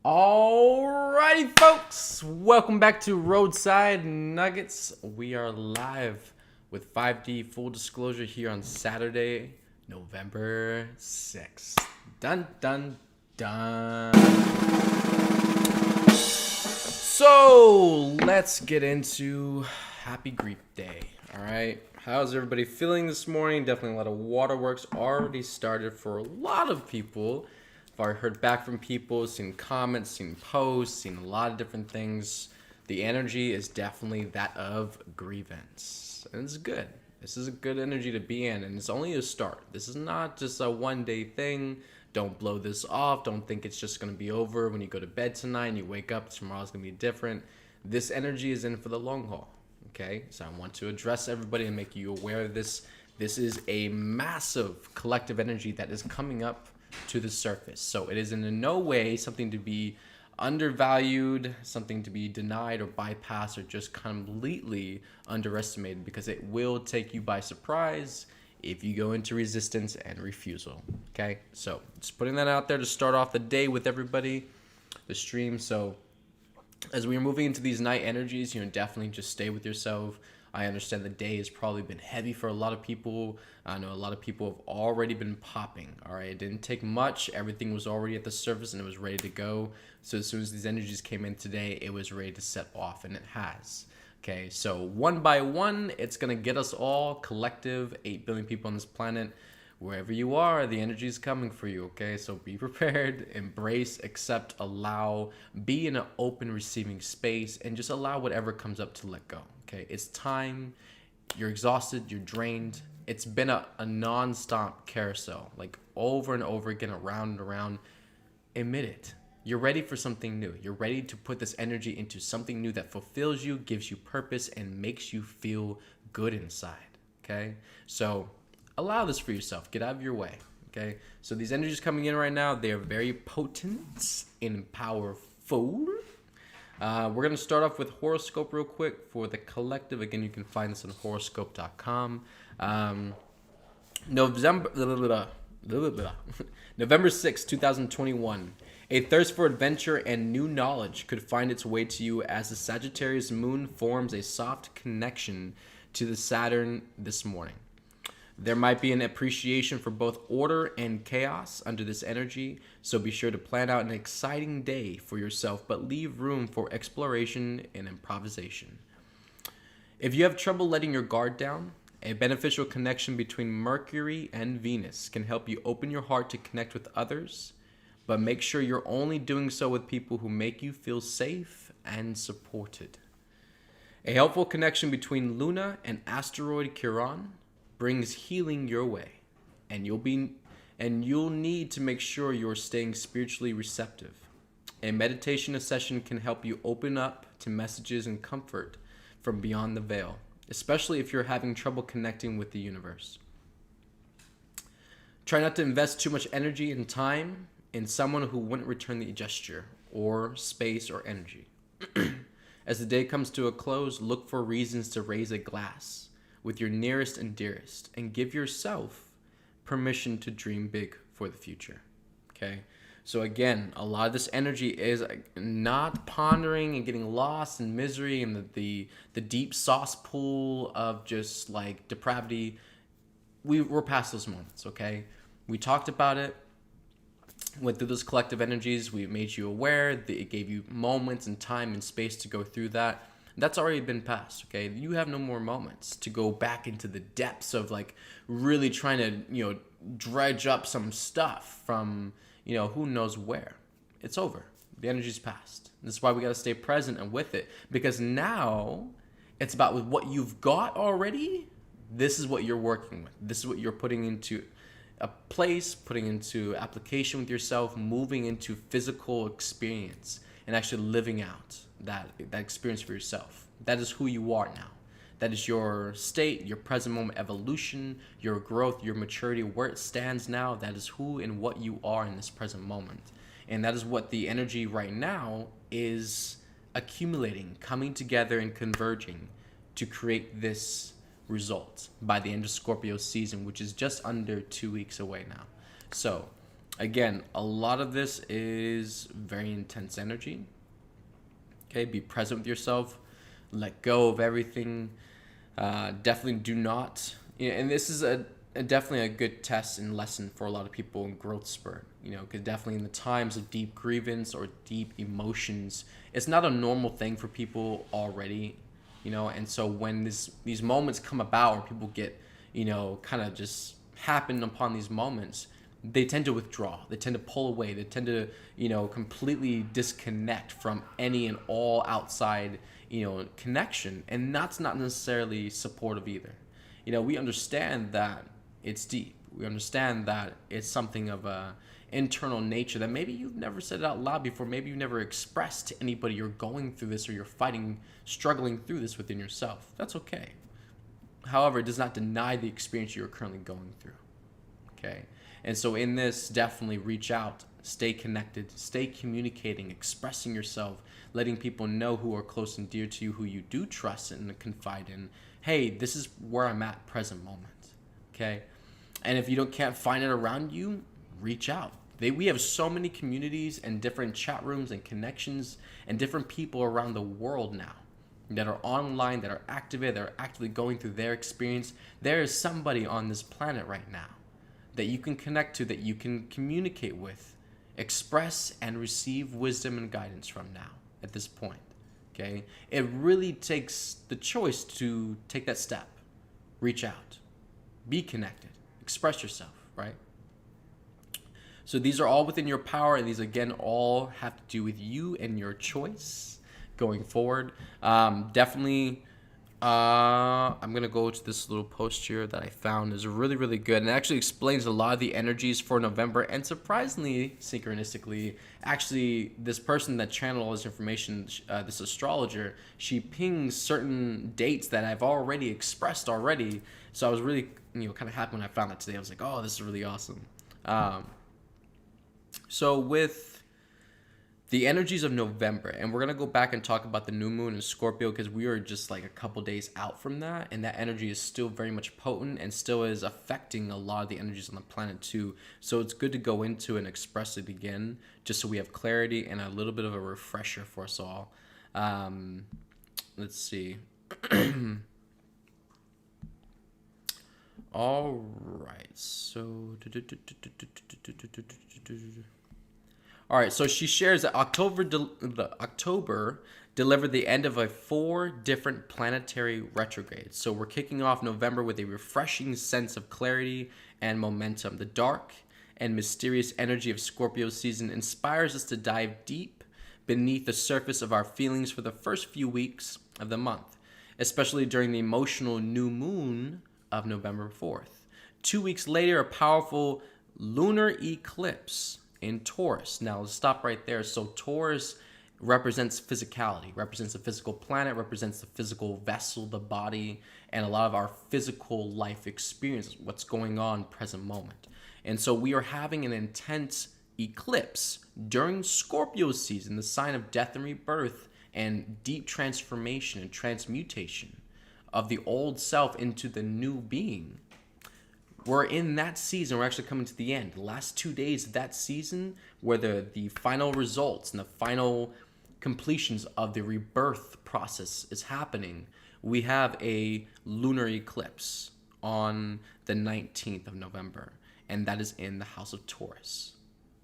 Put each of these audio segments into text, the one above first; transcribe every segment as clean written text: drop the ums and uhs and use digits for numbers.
Alrighty, folks, welcome back to Roadside Nuggets. We are live with 5D Full Disclosure here on Saturday, November 6th. Dun, dun, dun. So, let's get into Happy Grief Day, alright? How's everybody feeling this morning? Definitely a lot of waterworks already started for a lot of people. I've already heard back from people, seen comments, seen posts, seen a lot of different things. The energy is definitely that of grievance. And it's good. This is a good energy to be in, and it's only a start. This is not just a one-day thing. Don't blow this off. Don't think it's just going to be over when you go to bed tonight and you wake up, tomorrow's going to be different. This energy is in for the long haul, okay? So I want to address everybody and make you aware of this. This is a massive collective energy that is coming up to the surface. So it is in no way something to be undervalued, something to be denied or bypassed or just completely underestimated, because it will take you by surprise if you go into resistance and refusal. Okay, so just putting that out there to start off the day with everybody, the stream. So as we are moving into these night energies, definitely just stay with yourself. I understand the day has probably been heavy for a lot of people. I know a lot of people have already been popping. All right, it didn't take much. Everything was already at the surface and it was ready to go. So as soon as these energies came in today, it was ready to set off, and it has. Okay, so one by one, it's going to get us all collective, 8 billion people on this planet. Wherever you are, the energy is coming for you, okay? So be prepared, embrace, accept, allow, be in an open receiving space, and just allow whatever comes up to let go, okay? It's time. You're exhausted. You're drained. It's been a non-stop carousel, like over and over again, around and around. Admit it. You're ready for something new. You're ready to put this energy into something new that fulfills you, gives you purpose, and makes you feel good inside, okay? So allow this for yourself. Get out of your way, okay? So these energies coming in right now, they are very potent and powerful. We're going to start off with horoscope real quick for the collective. Again, you can find this on horoscope.com. November 6, 2021. A thirst for adventure and new knowledge could find its way to you as the Sagittarius moon forms a soft connection to the Saturn this morning. There might be an appreciation for both order and chaos under this energy, so be sure to plan out an exciting day for yourself, but leave room for exploration and improvisation. If you have trouble letting your guard down, a beneficial connection between Mercury and Venus can help you open your heart to connect with others, but make sure you're only doing so with people who make you feel safe and supported. A helpful connection between Luna and asteroid Chiron brings healing your way, and you'll need to make sure you're staying spiritually receptive. A meditation session can help you open up to messages and comfort from beyond the veil, especially if you're having trouble connecting with the universe. Try not to invest too much energy and time in someone who wouldn't return the gesture or space or energy. As the day comes to a close, look for reasons to raise a glass with your nearest and dearest, and give yourself permission to dream big for the future. Okay? So again, a lot of this energy is not pondering and getting lost in misery and the deep sauce pool of just like depravity. We're past those moments, okay? We talked about it, went through those collective energies. We made you aware that it gave you moments and time and space to go through that. That's already been passed, okay? You have no more moments to go back into the depths of like really trying to, dredge up some stuff from, who knows where. It's over. The energy's passed. This is why we got to stay present and with it, because now it's about what you've got already. This is what you're working with. This is what you're putting into a place, putting into application with yourself, moving into physical experience and actually living out that experience for yourself. That is who you are now. That is your state, your present moment evolution, your growth, your maturity, where it stands now. That is who and what you are in this present moment. And that is what the energy right now is accumulating, coming together and converging to create this result by the end of Scorpio season, which is just under 2 weeks away now. So again, a lot of this is very intense energy. Okay, be present with yourself, let go of everything. Definitely do not, and this is definitely a good test and lesson for a lot of people in growth spurt, because definitely in the times of deep grievance or deep emotions, it's not a normal thing for people already, and so when these moments come about where people get, kind of just happen upon these moments, they tend to withdraw, they tend to pull away, they tend to, completely disconnect from any and all outside, connection, and that's not necessarily supportive either. We understand that it's deep. We understand that it's something of a internal nature that maybe you've never said it out loud before. Maybe you've never expressed to anybody you're going through this or you're fighting, struggling through this within yourself. That's okay. However, it does not deny the experience you're currently going through. Okay? And so in this, definitely reach out, stay connected, stay communicating, expressing yourself, letting people know who are close and dear to you, who you do trust and confide in. Hey, this is where I'm at present moment. Okay? And if you can't find it around you, reach out. We have so many communities and different chat rooms and connections and different people around the world now that are online, that are activated, that are actively going through their experience. There is somebody on this planet right now that you can connect to, that you can communicate with, express and receive wisdom and guidance from now at this point. Okay? It really takes the choice to take that step. Reach out. Be connected. Express yourself, right? So these are all within your power, and these again all have to do with you and your choice going forward. Definitely I'm gonna go to this little post here that I found is really, really good, and it actually explains a lot of the energies for November. And surprisingly, synchronistically, actually, this person that channeled all this information, this astrologer, she pings certain dates that I've already expressed already. So I was really, kind of happy when I found that today. I was like, oh, this is really awesome. So with the energies of November, and we're going to go back and talk about the new moon in Scorpio, because we are just like a couple days out from that, and that energy is still very much potent and still is affecting a lot of the energies on the planet too. So it's good to go into and express it again, just so we have clarity and a little bit of a refresher for us all. Let's see. All right, so all right, so she shares that October delivered the end of 4 different planetary retrogrades. So we're kicking off November with a refreshing sense of clarity and momentum. The dark and mysterious energy of Scorpio season inspires us to dive deep beneath the surface of our feelings for the first few weeks of the month, especially during the emotional new moon of November 4th. 2 weeks later, a powerful lunar eclipse in Taurus. Now, let's stop right there. So Taurus represents physicality, represents the physical planet, represents the physical vessel, the body, and a lot of our physical life experience, what's going on present moment. And so we are having an intense eclipse during Scorpio season, the sign of death and rebirth and deep transformation and transmutation of the old self into the new being. We're in that season. We're actually coming to the end. The last 2 days of that season, where the final results and the final completions of the rebirth process is happening, we have a lunar eclipse on the 19th of November, and that is in the house of Taurus,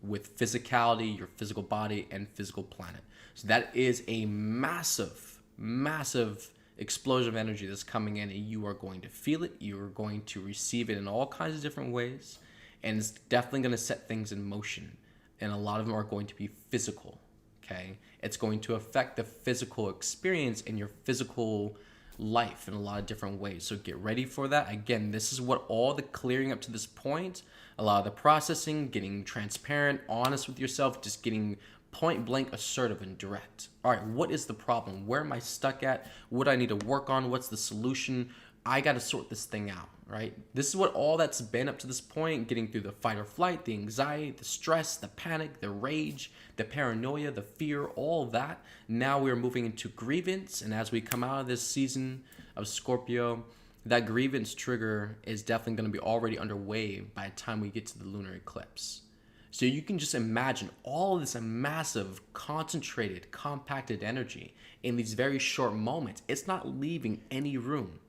with physicality, your physical body, and physical planet. So that is a massive, massive explosion of energy that's coming in, and you are going to feel it. You are going to receive it in all kinds of different ways, and it's definitely going to set things in motion, and a lot of them are going to be physical. Okay, it's going to affect the physical experience and your physical life in a lot of different ways. So get ready for that. Again, this is what all the clearing up to this point, a lot of the processing, getting transparent, honest with yourself, just getting point blank assertive and direct. All right, what is the problem? Where am I stuck at? What do I need to work on? What's the solution? I got to sort this thing out, right? This is what all that's been up to this point, getting through the fight or flight, the anxiety, the stress, the panic, the rage, the paranoia, the fear, all of that. Now we're moving into grievance. And as we come out of this season of Scorpio, that grievance trigger is definitely going to be already underway by the time we get to the lunar eclipse. So you can just imagine all of this massive, concentrated, compacted energy in these very short moments. It's not leaving any room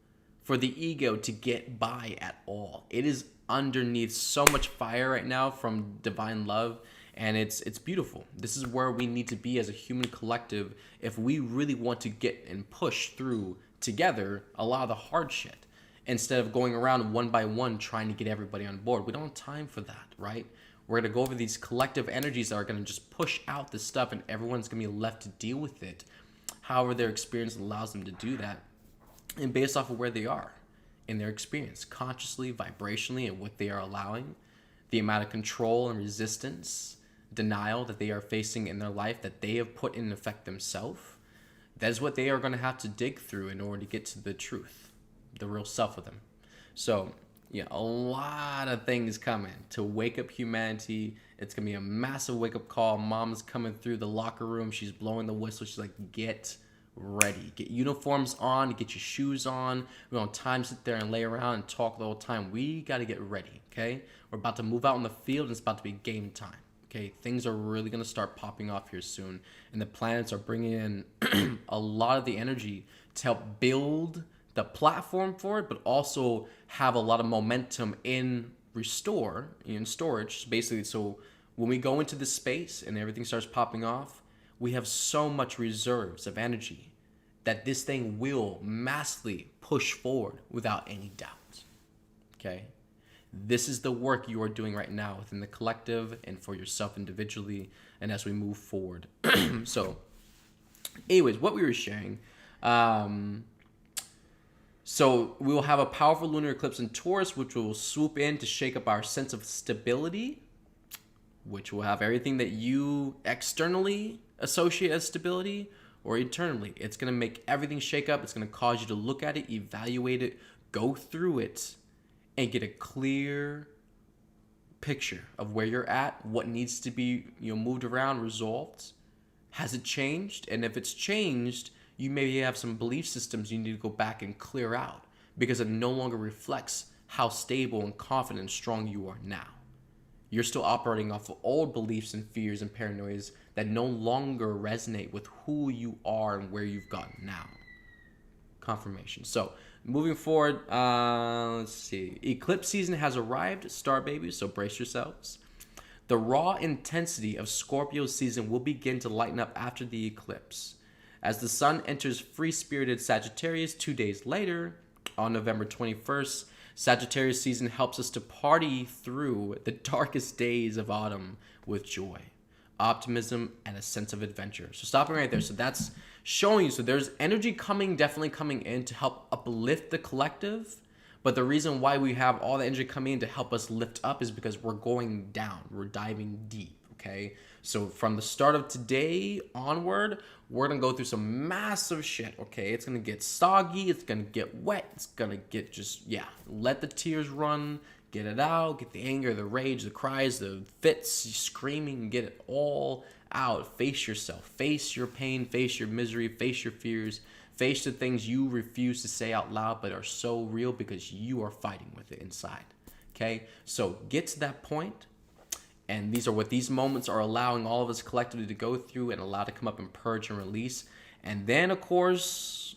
for the ego to get by at all. It is underneath so much fire right now from divine love, and it's beautiful. This is where we need to be as a human collective if we really want to get and push through together a lot of the hard shit, instead of going around one by one trying to get everybody on board. We don't have time for that, right? We're going to go over these collective energies that are going to just push out this stuff, and everyone's going to be left to deal with it however their experience allows them to do that, and based off of where they are in their experience, consciously, vibrationally, and what they are allowing, the amount of control and resistance, denial that they are facing in their life that they have put in effect themselves. That is what they are going to have to dig through in order to get to the truth, the real self of them. So, yeah, a lot of things coming to wake up humanity. It's going to be a massive wake-up call. Mom's coming through the locker room. She's blowing the whistle. She's like, get ready. Get uniforms on, get your shoes on. We don't have time to sit there and lay around and talk the whole time. We got to get ready, okay? We're about to move out in the field, and it's about to be game time, okay? Things are really going to start popping off here soon, and the planets are bringing in a lot of the energy to help build the platform for it, but also have a lot of momentum in storage, basically. So when we go into this space and everything starts popping off, we have so much reserves of energy that this thing will massively push forward without any doubt. Okay? This is the work you are doing right now within the collective and for yourself individually, and as we move forward. So, anyways, what we were sharing. So we will have a powerful lunar eclipse in Taurus, which will swoop in to shake up our sense of stability, which will have everything that you externally associate as stability, or internally. It's going to make everything shake up. It's going to cause you to look at it, evaluate it, go through it, and get a clear picture of where you're at, what needs to be moved around, resolved. Has it changed? And if it's changed, you maybe have some belief systems you need to go back and clear out because it no longer reflects how stable and confident and strong you are now. You're still operating off of old beliefs and fears and paranoias that no longer resonate with who you are and where you've gotten now. Confirmation. So, moving forward, let's see. Eclipse season has arrived, star babies, so brace yourselves. The raw intensity of Scorpio season will begin to lighten up after the eclipse. As the sun enters free-spirited Sagittarius 2 days later, on November 21st, Sagittarius season helps us to party through the darkest days of autumn with joy, optimism, and a sense of adventure. So stopping right there. So that's showing you. So there's energy definitely coming in to help uplift the collective. But the reason why we have all the energy coming in to help us lift up is because we're going down. We're diving deep, okay? So from the start of today onward, we're going to go through some massive shit, okay? It's going to get soggy. It's going to get wet. It's going to get let the tears run. Get it out. Get the anger, the rage, the cries, the fits, screaming. Get it all out. Face yourself. Face your pain. Face your misery. Face your fears. Face the things you refuse to say out loud but are so real because you are fighting with it inside, okay? So get to that point. And these are what these moments are allowing all of us collectively to go through and allow to come up and purge and release. And then, of course,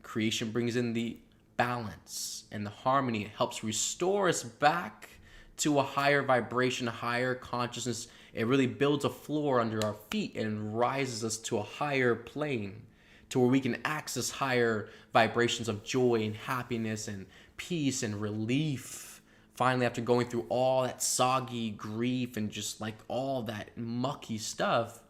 creation brings in the balance and the harmony. It helps restore us back to a higher vibration, a higher consciousness. It really builds a floor under our feet and rises us to a higher plane to where we can access higher vibrations of joy and happiness and peace and relief. Finally, after going through all that soggy grief and just like all that mucky stuff,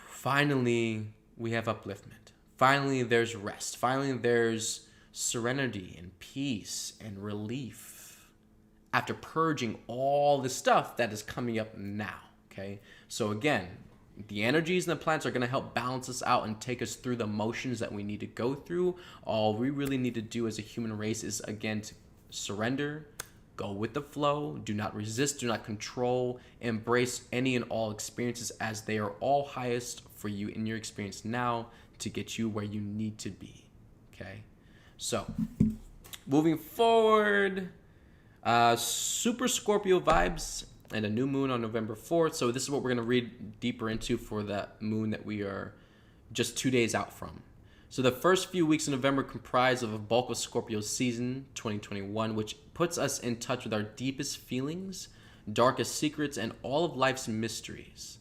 finally we have upliftment. Finally, there's rest. Finally, there's serenity and peace and relief after purging all the stuff that is coming up now, okay? So again, the energies and the planets are going to help balance us out and take us through the motions that we need to go through. All we really need to do as a human race is, again, to surrender, go with the flow, do not resist, do not control, embrace any and all experiences as they are all highest for you in your experience now to get you where you need to be, okay? So, moving forward, Super Scorpio vibes and a new moon on November 4th. So this is what we're going to read deeper into for that moon that we are just 2 days out from. So the first few weeks of November comprise of a bulk of Scorpio season 2021, which puts us in touch with our deepest feelings, darkest secrets, and all of life's mysteries.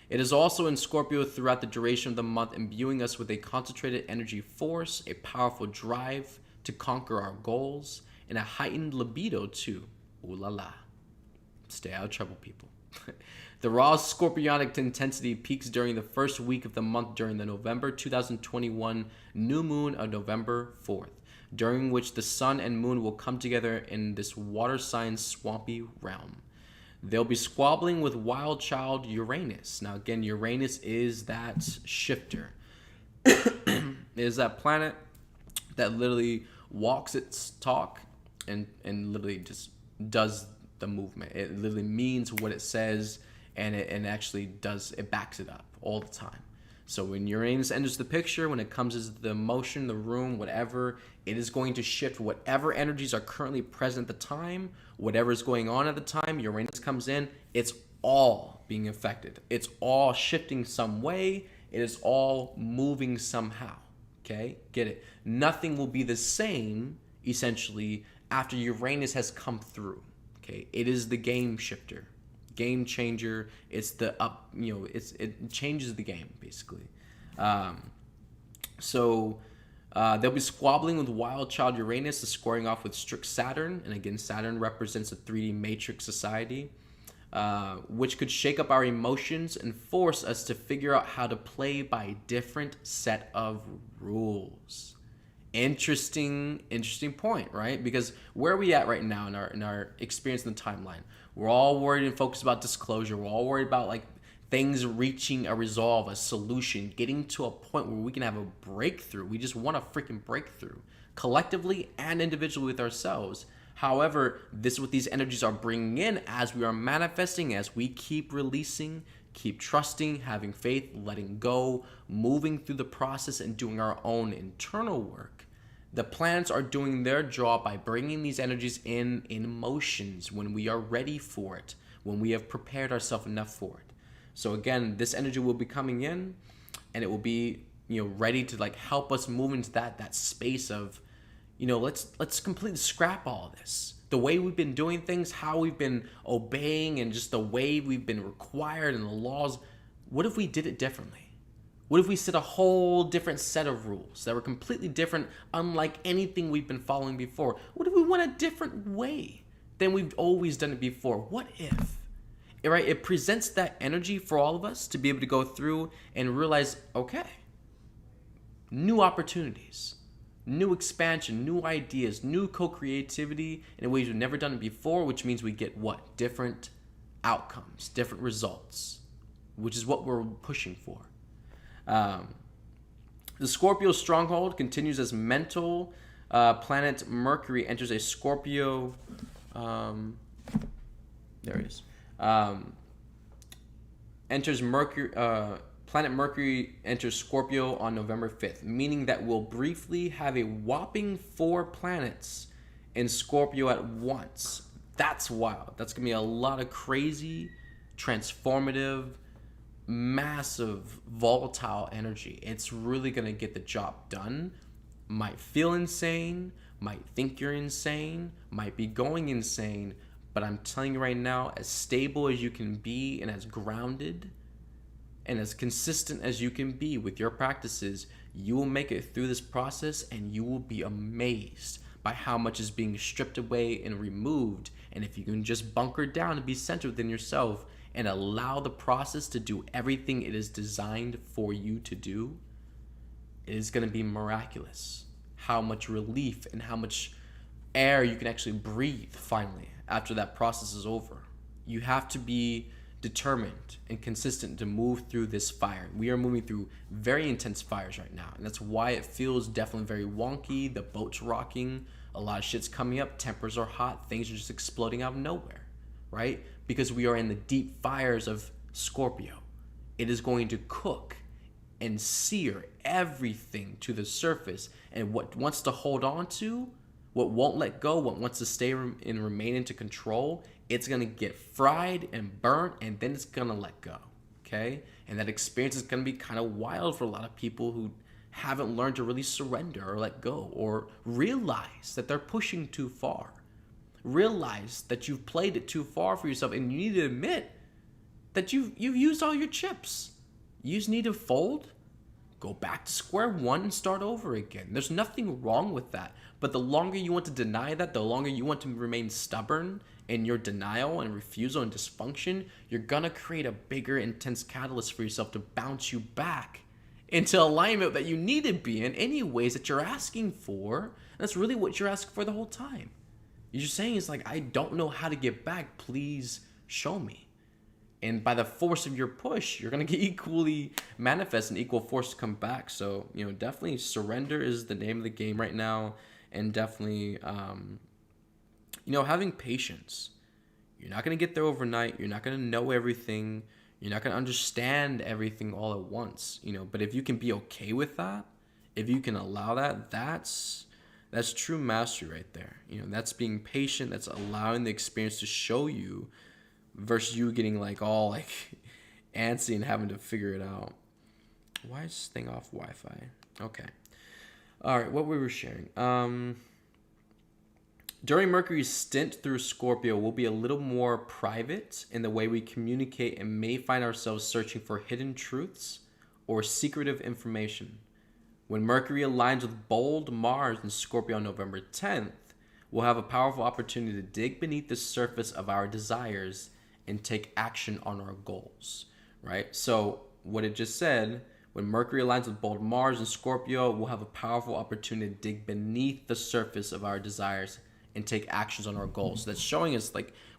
It is also in Scorpio throughout the duration of the month, imbuing us with a concentrated energy force, a powerful drive to conquer our goals, and a heightened libido too. Ooh la la. Stay out of trouble, people. The raw scorpionic intensity peaks during the first week of the month during the November 2021 new moon of November 4th, during which the sun and moon will come together in this water sign swampy realm. They'll be squabbling with wild child Uranus. Now again, Uranus is that shifter. It is that planet that literally walks its talk and literally just does the movement. It literally means what it says, and it actually does, it backs it up all the time. So when Uranus enters the picture, when it comes as the emotion, the room, whatever, it is going to shift whatever energies are currently present at the time, whatever is going on at the time. Uranus comes in, it's all being affected. It's all shifting some way. It is all moving somehow. Okay, get it? Nothing will be the same, essentially, after Uranus has come through. Okay, it is the game shifter, game changer. It's the up, it changes the game basically. They'll be squabbling with wild child Uranus, squaring off with strict Saturn, and again, Saturn represents a 3D matrix society, which could shake up our emotions and force us to figure out how to play by a different set of rules. Interesting point, right? Because where are we at right now in our experience in the timeline? We're all worried and focused about disclosure. We're all worried about like things reaching a resolve, a solution, getting to a point where we can have a breakthrough. We just want a freaking breakthrough, collectively and individually with ourselves. However, this is what these energies are bringing in as we are manifesting, as we keep releasing, keep trusting, having faith, letting go, moving through the process and doing our own internal work. The planets are doing their job by bringing these energies in motions when we are ready for it, when we have prepared ourselves enough for it. So again, this energy will be coming in, and it will be, ready to like help us move into that space of, let's completely scrap all of this. The way we've been doing things, how we've been obeying, and just the way we've been required and the laws. What if we did it differently? What if we set a whole different set of rules that were completely different, unlike anything we've been following before? What if we went a different way than we've always done it before? What if? Right? It presents that energy for all of us to be able to go through and realize, okay, new opportunities, new expansion, new ideas, new co-creativity in ways we've never done it before, which means we get what? Different outcomes, different results, which is what we're pushing for. The Scorpio stronghold continues as mental planet Mercury enters a Scorpio. There it is. Enters Mercury. Planet Mercury enters Scorpio on November 5th, meaning that we'll briefly have a whopping 4 planets in Scorpio at once. That's wild. That's going to be a lot of crazy, transformative, massive, volatile energy. It's really going to get the job done. Might feel insane, might think you're insane, might be going insane, but I'm telling you right now, as stable as you can be and as grounded and as consistent as you can be with your practices, you will make it through this process and you will be amazed by how much is being stripped away and removed. And if you can just bunker down and be centered within yourself and allow the process to do everything it is designed for you to do, it is going to be miraculous how much relief and how much air you can actually breathe finally after that process is over. You have to be determined and consistent to move through this fire. We are moving through very intense fires right now, and that's why it feels definitely very wonky. The boat's rocking, a lot of shit's coming up, tempers are hot, things are just exploding out of nowhere, right? Because we are in the deep fires of Scorpio. It is going to cook and sear everything to the surface, and what wants to hold on to, what won't let go, what wants to stay and remain into control, it's going to get fried and burnt, and then it's going to let go, okay? And that experience is going to be kind of wild for a lot of people who haven't learned to really surrender or let go, or realize that they're pushing too far. Realize that you've played it too far for yourself, and you need to admit that you've used all your chips. You just need to fold, go back to square one, and start over again. There's nothing wrong with that. But the longer you want to deny that, the longer you want to remain stubborn in your denial and refusal and dysfunction, you're gonna create a bigger, intense catalyst for yourself to bounce you back into alignment that you need to be in anyways, that you're asking for. And that's really what you're asking for the whole time. You're just saying, it's like, I don't know how to get back. Please show me. And by the force of your push, you're going to get equally manifest and equal force to come back. So, definitely surrender is the name of the game right now. And definitely, having patience. You're not going to get there overnight. You're not going to know everything. You're not going to understand everything all at once. But if you can be okay with that, if you can allow that, that's true mastery right there. That's being patient. That's allowing the experience to show you, versus you getting all antsy and having to figure it out. Why is this thing off Wi-Fi? Okay. All right, what we were sharing. During Mercury's stint through Scorpio, we'll be a little more private in the way we communicate and may find ourselves searching for hidden truths or secretive information. When Mercury aligns with bold Mars in Scorpio on November 10th, we'll have a powerful opportunity to dig beneath the surface of our desires and take action on our goals, right? So what it just said, when Mercury aligns with bold Mars in Scorpio, we'll have a powerful opportunity to dig beneath the surface of our desires and take actions on our goals. So that's showing us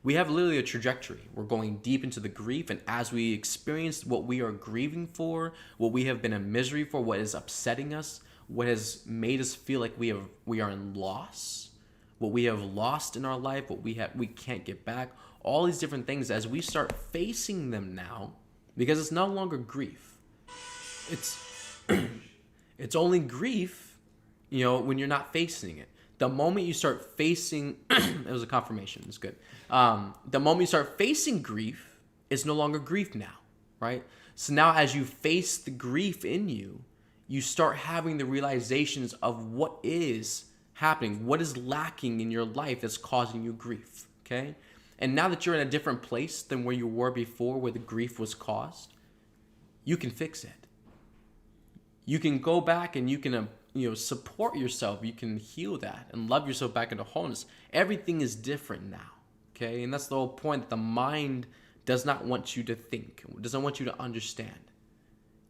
we have literally a trajectory. We're going deep into the grief, and as we experience what we are grieving for, what we have been in misery for, what is upsetting us, what has made us feel like we are in loss, what we have lost in our life, what we can't get back, all these different things, as we start facing them now, because it's no longer grief. It's only grief, when you're not facing it. The moment you start facing, it was a confirmation, it's good. The moment you start facing grief, it's no longer grief now, right? So now as you face the grief in you, you start having the realizations of what is happening, what is lacking in your life that's causing you grief, okay? And now that you're in a different place than where you were before, where the grief was caused, you can fix it. You can go back and you can support yourself. You can heal that and love yourself back into wholeness. Everything is different now, okay? And that's the whole point, that the mind does not want you to think, doesn't want you to understand.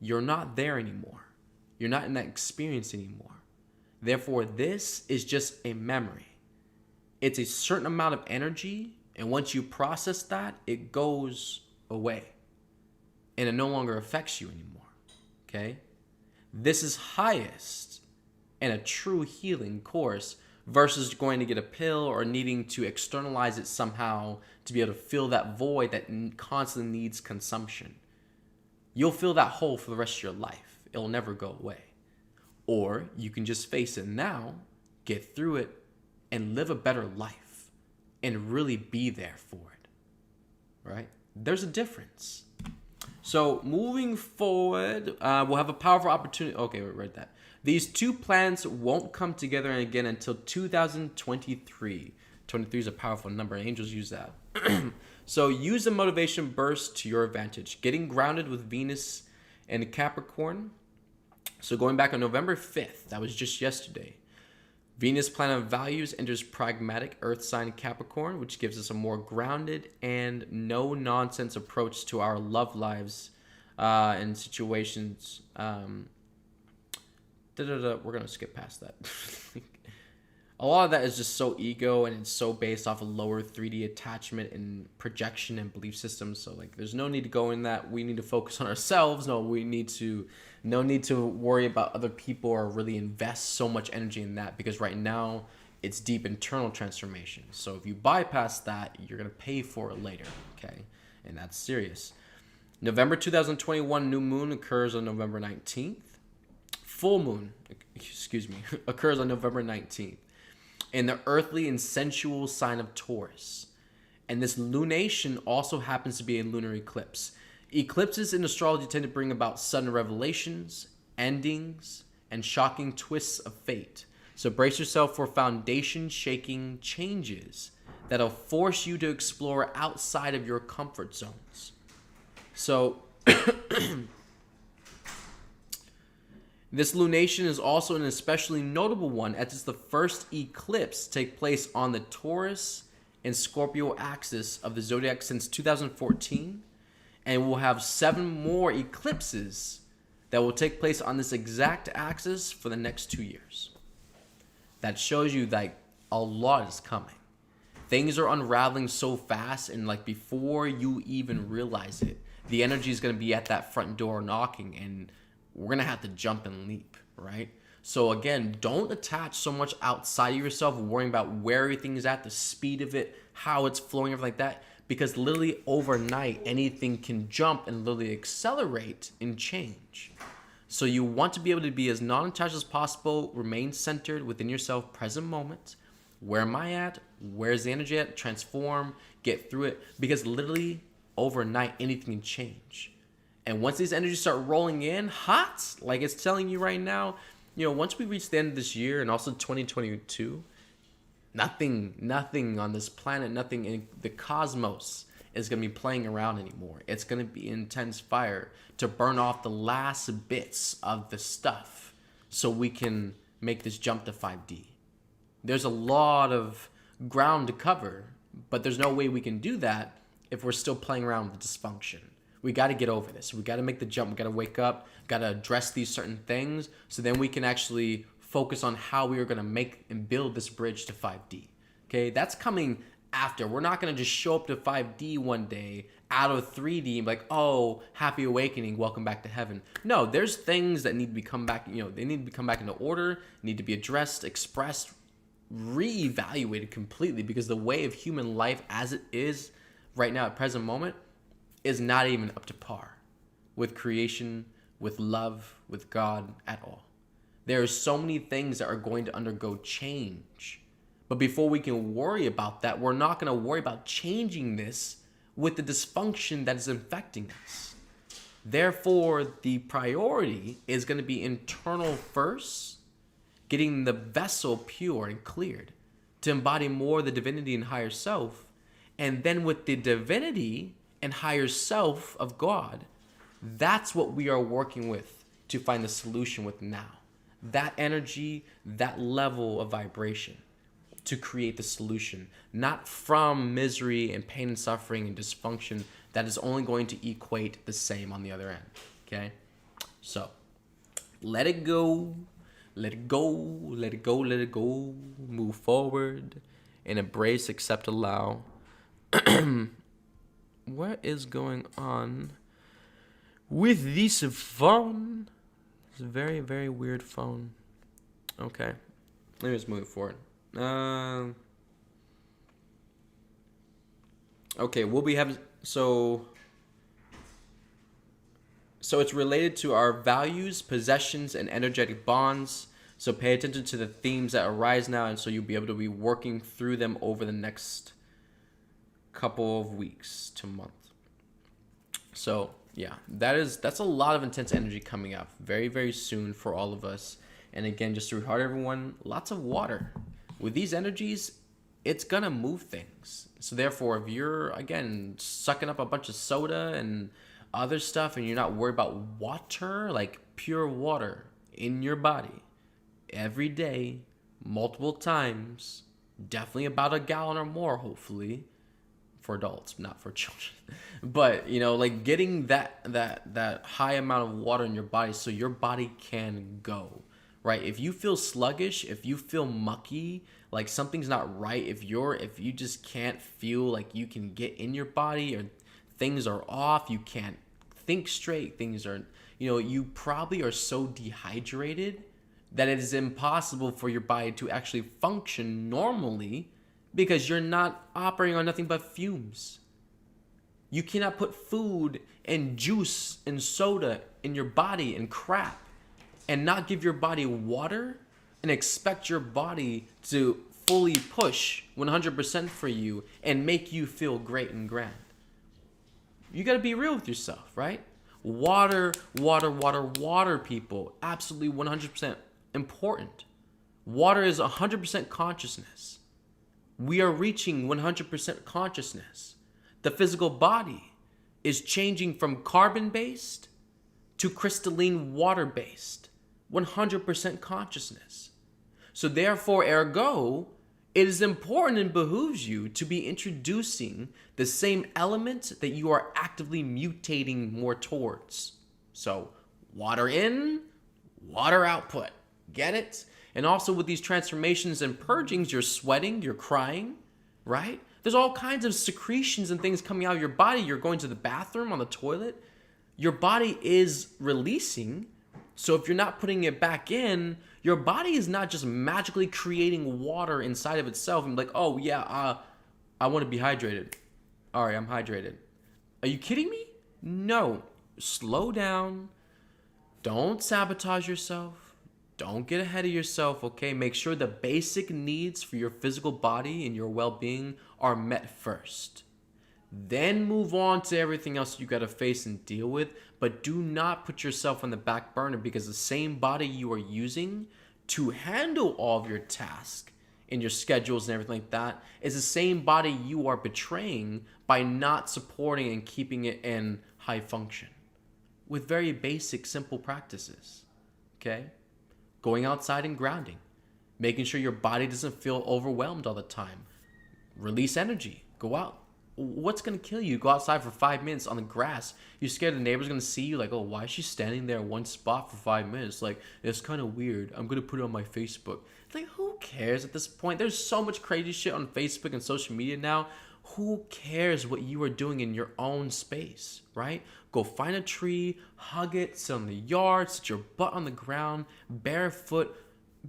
You're not there anymore. You're not in that experience anymore. Therefore, this is just a memory. It's a certain amount of energy, and once you process that, it goes away. And it no longer affects you anymore, okay? This is highest and a true healing course versus going to get a pill or needing to externalize it somehow to be able to fill that void that constantly needs consumption. You'll fill that hole for the rest of your life. It'll never go away. Or you can just face it now, get through it, and live a better life and really be there for it, right? There's a difference. So moving forward, we'll have a powerful opportunity. Okay, we read that. These two planets won't come together again until 2023. 23 is a powerful number. Angels use that. So use the motivation burst to your advantage. Getting grounded with Venus and Capricorn. So going back on November 5th, that was just yesterday. Venus, planet of values, enters pragmatic Earth sign Capricorn, which gives us a more grounded and no-nonsense approach to our love lives and situations. We're gonna skip past that. A lot of that is just so ego, and it's so based off of lower 3D attachment and projection and belief systems. So like, there's no need to go in that. We need to focus on ourselves. No need to worry about other people or really invest so much energy in that, because right now it's deep internal transformation. So if you bypass that, you're gonna pay for it later. Okay, and that's serious. November 2021 new moon occurs on November 19th. Full moon, occurs on November 19th. In the earthly and sensual sign of Taurus. And this lunation also happens to be a lunar eclipse. Eclipses in astrology tend to bring about sudden revelations, endings, and shocking twists of fate. So brace yourself for foundation-shaking changes that'll force you to explore outside of your comfort zones. So this lunation is also an especially notable one, as it's the first eclipse to take place on the Taurus and Scorpio axis of the zodiac since 2014, and we'll have 7 more eclipses that will take place on this exact axis for the next 2 years. That shows you that a lot is coming. Things are unraveling so fast, and like before you even realize it, the energy is going to be at that front door knocking, and we're going to have to jump and leap, right? So again, don't attach so much outside of yourself, worrying about where everything is at, the speed of it, how it's flowing, everything like that, because literally overnight, anything can jump and literally accelerate and change. So you want to be able to be as non-attached as possible, remain centered within yourself, present moment. Where am I at? Where's the energy at? Transform, get through it, because literally overnight, anything can change. And once these energies start rolling in hot, like it's telling you right now, once we reach the end of this year and also 2022, nothing on this planet, nothing in the cosmos is going to be playing around anymore. It's going to be intense fire to burn off the last bits of the stuff so we can make this jump to 5D. There's a lot of ground to cover, but there's no way we can do that if we're still playing around with dysfunction. We got to get over this. We got to make the jump. We got to wake up, got to address these certain things, so then we can actually focus on how we are going to make and build this bridge to 5D. Okay, that's coming after. We're not going to just show up to 5D one day out of 3D and be like, oh, happy awakening, welcome back to heaven. No, there's things that need to be come back, they need to come back into order, need to be addressed, expressed, reevaluated completely, because the way of human life as it is right now at present moment is not even up to par with creation, with love, with God at all. There are so many things that are going to undergo change. But before we can worry about that, we're not going to worry about changing this with the dysfunction that is infecting us. Therefore, the priority is going to be internal first, getting the vessel pure and cleared to embody more of the divinity and higher self. And then with the divinity and higher self of God, that's what we are working with to find the solution with now. That energy, that level of vibration to create the solution, not from misery and pain and suffering and dysfunction that is only going to equate the same on the other end. Okay? So, let it go. Let it go. Let it go. Let it go. Move forward and embrace, accept, allow. What is going on with this phone? It's a very, very weird phone. Okay. Let me just move forward. Okay, we'll be having... So it's related to our values, possessions, and energetic bonds. So pay attention to the themes that arise now, and so you'll be able to be working through them over the next couple of weeks to month. So yeah, that's a lot of intense energy coming up very, very soon for all of us. And again, just to remind everyone, lots of water. With these energies, it's gonna move things. So therefore, if you're again sucking up a bunch of soda and other stuff and you're not worried about water, like pure water in your body every day, multiple times, definitely about a gallon or more, hopefully, for adults, not for children. But like getting that high amount of water in your body so your body can go, right? If you feel sluggish, if you feel mucky, like something's not right, if you just can't feel like you can get in your body, or things are off, you can't think straight, things are, you probably are so dehydrated that it is impossible for your body to actually function normally because you're not operating on nothing but fumes. You cannot put food and juice and soda in your body and crap and not give your body water and expect your body to fully push 100% for you and make you feel great and grand. You got to be real with yourself, right? Water, water, water, water, people. Absolutely 100% important. Water is 100% consciousness. We are reaching 100% consciousness. The physical body is changing from carbon-based to crystalline water-based. 100% consciousness. So therefore, ergo, it is important and behooves you to be introducing the same element that you are actively mutating more towards. So water in, water output. Get it? And also with these transformations and purgings, you're sweating, you're crying, right? There's all kinds of secretions and things coming out of your body. You're going to the bathroom, on the toilet. Your body is releasing. So if you're not putting it back in, your body is not just magically creating water inside of itself and like, oh yeah, I want to be hydrated. All right, I'm hydrated. Are you kidding me? No. Slow down. Don't sabotage yourself. Don't get ahead of yourself, okay? Make sure the basic needs for your physical body and your well-being are met first. Then move on to everything else you got to face and deal with, but do not put yourself on the back burner, because the same body you are using to handle all of your tasks and your schedules and everything like that is the same body you are betraying by not supporting and keeping it in high function with very basic, simple practices, okay? Going outside and grounding, making sure your body doesn't feel overwhelmed all the time. Release energy, go out. What's going to kill you? Go outside for 5 minutes on the grass. You're scared the neighbor's going to see you like, oh, why is she standing there in one spot for 5 minutes? Like, it's kind of weird. I'm going to put it on my Facebook. It's like, who cares at this point? There's so much crazy shit on Facebook and social media now. Who cares what you are doing in your own space, right? Go find a tree, hug it, sit on the yard, sit your butt on the ground, barefoot,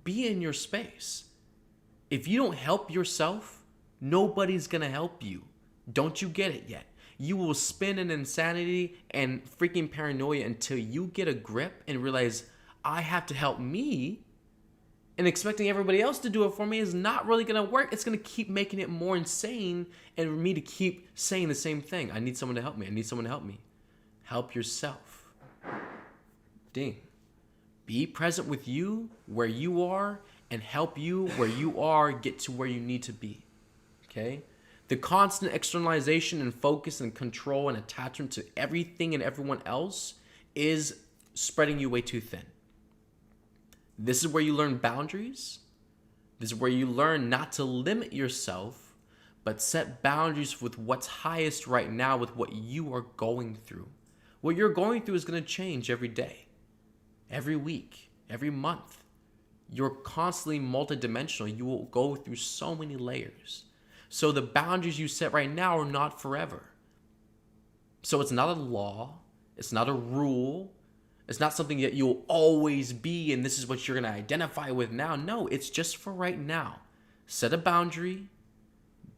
be in your space. If you don't help yourself, nobody's going to help you. Don't you get it yet? You will spin in insanity and freaking paranoia until you get a grip and realize I have to help me, and expecting everybody else to do it for me is not really going to work. It's going to keep making it more insane, and for me to keep saying the same thing. I need someone to help me. I need someone to help me. Help yourself. Ding. Be present with you where you are, and help you where you are get to where you need to be. Okay? The constant externalization and focus and control and attachment to everything and everyone else is spreading you way too thin. This is where you learn boundaries. This is where you learn not to limit yourself, but set boundaries with what's highest right now, with what you are going through. What you're going through is going to change every day, every week, every month. You're constantly multidimensional. You will go through so many layers. So the boundaries you set right now are not forever. So it's not a law. It's not a rule. It's not something that you'll always be and this is what you're going to identify with now. No, it's just for right now. Set a boundary.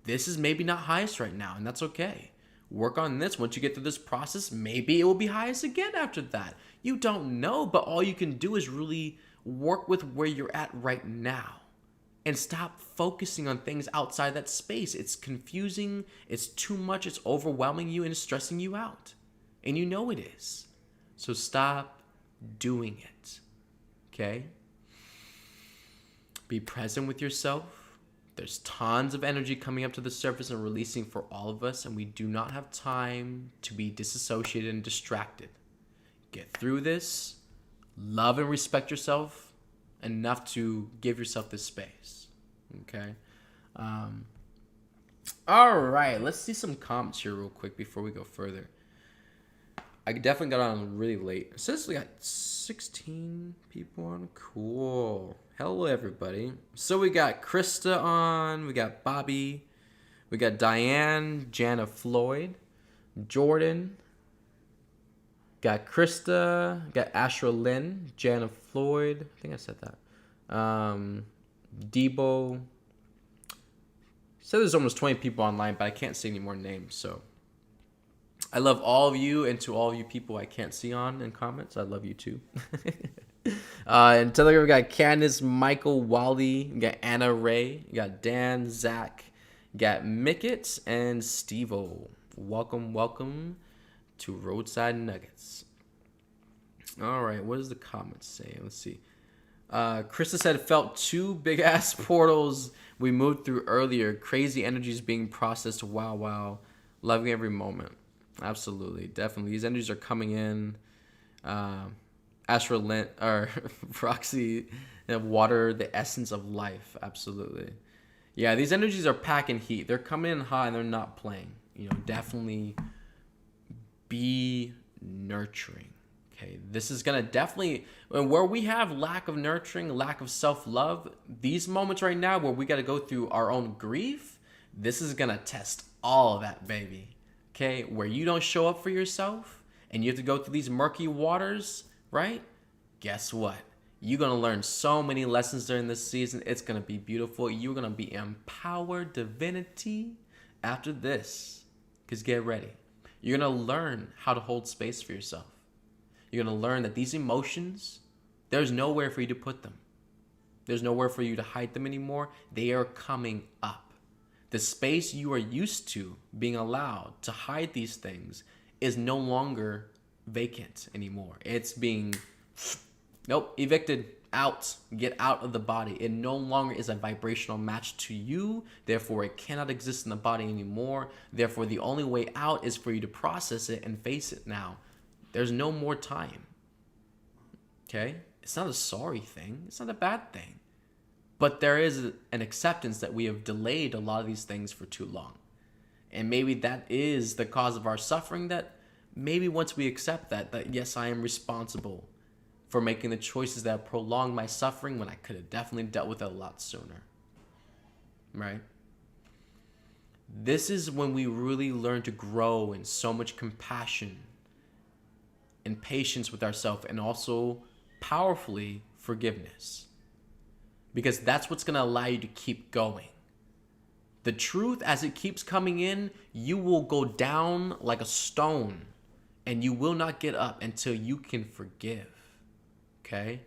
This is maybe not highest right now, and that's okay. Work on this. Once you get through this process, maybe it will be highest again after that. You don't know, but all you can do is really work with where you're at right now. And stop focusing on things outside that space. It's confusing, it's too much, it's overwhelming you, and it's stressing you out. And you know it is. So stop doing it. Okay? Be present with yourself. There's tons of energy coming up to the surface and releasing for all of us, and we do not have time to be disassociated and distracted. Get through this. Love and respect yourself enough to give yourself this space. Okay? All right, let's see some comments here real quick before we go further. I definitely got on really late. It says we got 16 people on. Cool. Hello, everybody. So we got Krista on. We got Bobby. We got Diane, Jana Floyd, Jordan. Got Krista. Got Ashra Lynn, Jana Floyd. I think I said that. Debo. Said there's almost 20 people online, but I can't see any more names, so I love all of you, and to all of you people I can't see on in comments, I love you too. And Telegram, we got Candace, Michael, Wally, we got Anna Ray, we got Dan, Zach, we got Mickett, and Steve-O. Welcome to Roadside Nuggets. All right, what does the comments say? Let's see. Krista said, felt 2 big-ass portals we moved through earlier. Crazy energies being processed. Wow. Loving every moment. Absolutely. Definitely. These energies are coming in. Astral Lint, or Roxy, water, the essence of life. Absolutely. Yeah, these energies are packing heat. They're coming in hot and they're not playing. Definitely be nurturing. Okay, this is going to definitely, where we have lack of nurturing, lack of self-love, these moments right now where we got to go through our own grief, this is going to test all of that, baby. Okay, where you don't show up for yourself and you have to go through these murky waters, right? Guess what? You're going to learn so many lessons during this season. It's going to be beautiful. You're going to be empowered divinity after this. Because get ready. You're going to learn how to hold space for yourself. You're going to learn that these emotions, there's nowhere for you to put them. There's nowhere for you to hide them anymore. They are coming up. The space you are used to being allowed to hide these things is no longer vacant anymore. It's being, evicted out. Get out of the body. It no longer is a vibrational match to you. Therefore, it cannot exist in the body anymore. Therefore, the only way out is for you to process it and face it now. There's no more time. Okay? It's not a sorry thing. It's not a bad thing. But there is an acceptance that we have delayed a lot of these things for too long. And maybe that is the cause of our suffering, that maybe once we accept that yes, I am responsible for making the choices that prolonged my suffering when I could have definitely dealt with it a lot sooner. Right? This is when we really learn to grow in so much compassion and patience with ourselves, and also powerfully forgiveness. Because that's what's going to allow you to keep going. The truth, as it keeps coming in, you will go down like a stone and you will not get up until you can forgive. Okay?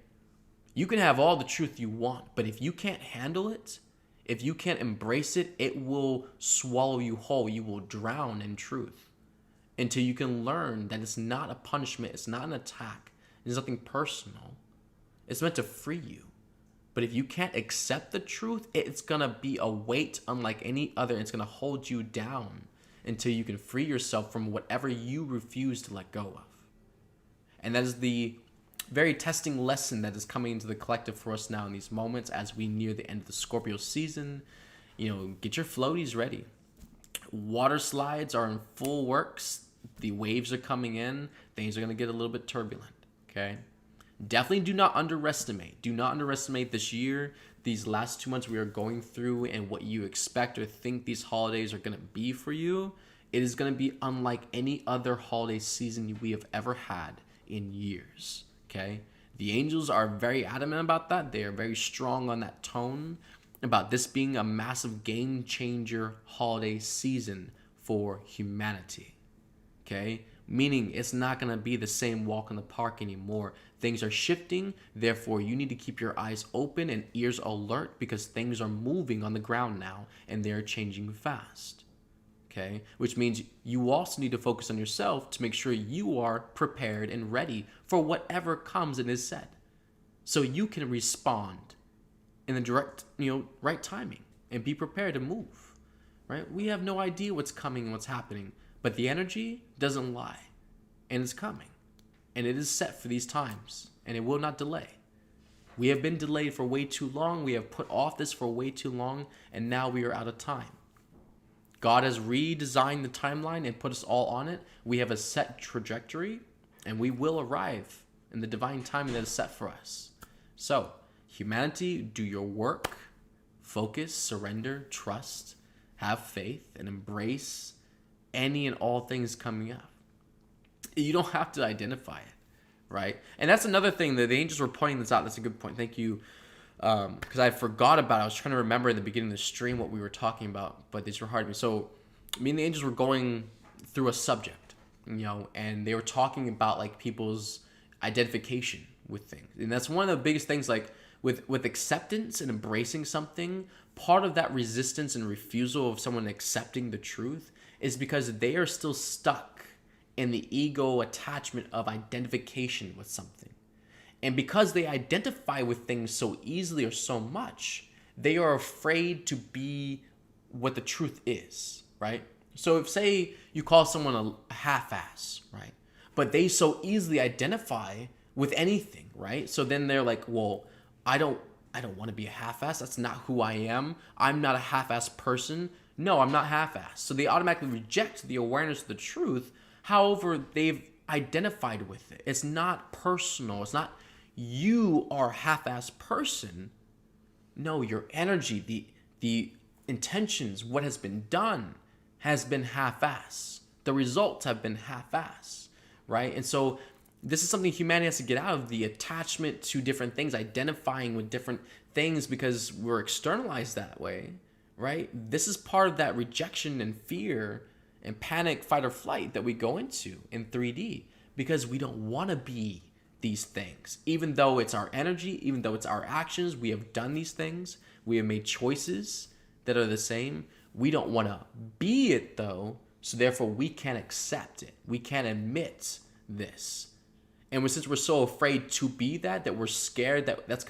You can have all the truth you want, but if you can't handle it, if you can't embrace it, it will swallow you whole. You will drown in truth. Until you can learn that it's not a punishment, it's not an attack, it's nothing personal. It's meant to free you. But if you can't accept the truth, it's going to be a weight unlike any other. It's going to hold you down until you can free yourself from whatever you refuse to let go of. And that is the very testing lesson that is coming into the collective for us now in these moments as we near the end of the Scorpio season. Get your floaties ready. Water slides are in full works. The waves are coming in. Things are going to get a little bit turbulent. Okay? Definitely do not underestimate. Do not underestimate this year, these last 2 months we are going through, and what you expect or think these holidays are going to be for you. It is going to be unlike any other holiday season we have ever had in years. Okay? The angels are very adamant about that. They are very strong on that tone about this being a massive game changer holiday season for humanity. Okay? Meaning it's not going to be the same walk in the park anymore. Things are shifting. Therefore, you need to keep your eyes open and ears alert because things are moving on the ground now and they're changing fast. Okay? Which means you also need to focus on yourself to make sure you are prepared and ready for whatever comes and is said. So you can respond in the direct, right timing and be prepared to move. Right? We have no idea what's coming and what's happening. But the energy doesn't lie, and it's coming, and it is set for these times, and it will not delay. We have been delayed for way too long. We have put off this for way too long, and now we are out of time. God has redesigned the timeline and put us all on it. We have a set trajectory, and we will arrive in the divine timing that is set for us. So, humanity, do your work, focus, surrender, trust, have faith, and embrace any and all things coming up. You don't have to identify it, right? And that's another thing that the angels were pointing this out. That's a good point. Thank you. Because I forgot about it. I was trying to remember in the beginning of the stream what we were talking about, but these were hard to me. So, me and the angels were going through a subject, and they were talking about like people's identification with things. And that's one of the biggest things, like with acceptance and embracing something, part of that resistance and refusal of someone accepting the truth is because they are still stuck in the ego attachment of identification with something. And because they identify with things so easily or so much, they are afraid to be what the truth is, right? So if, say, you call someone a half-ass, right? But they so easily identify with anything, right? So then they're like, well, I don't want to be a half-ass. That's not who I am. I'm not a half-ass person. No, I'm not half-ass. So they automatically reject the awareness of the truth. However, they've identified with it. It's not personal. It's not you are a half-ass person. No, your energy, the intentions, what has been done has been half-ass. The results have been half-ass, right? And so this is something humanity has to get out of, the attachment to different things, identifying with different things because we're externalized that way, right? This is part of that rejection and fear and panic, fight or flight that we go into in 3D because we don't want to be these things. Even though it's our energy, even though it's our actions, we have done these things, we have made choices that are the same. We don't want to be it though, so therefore we can't accept it. We can't admit this. And since we're so afraid to be that we're scared that that's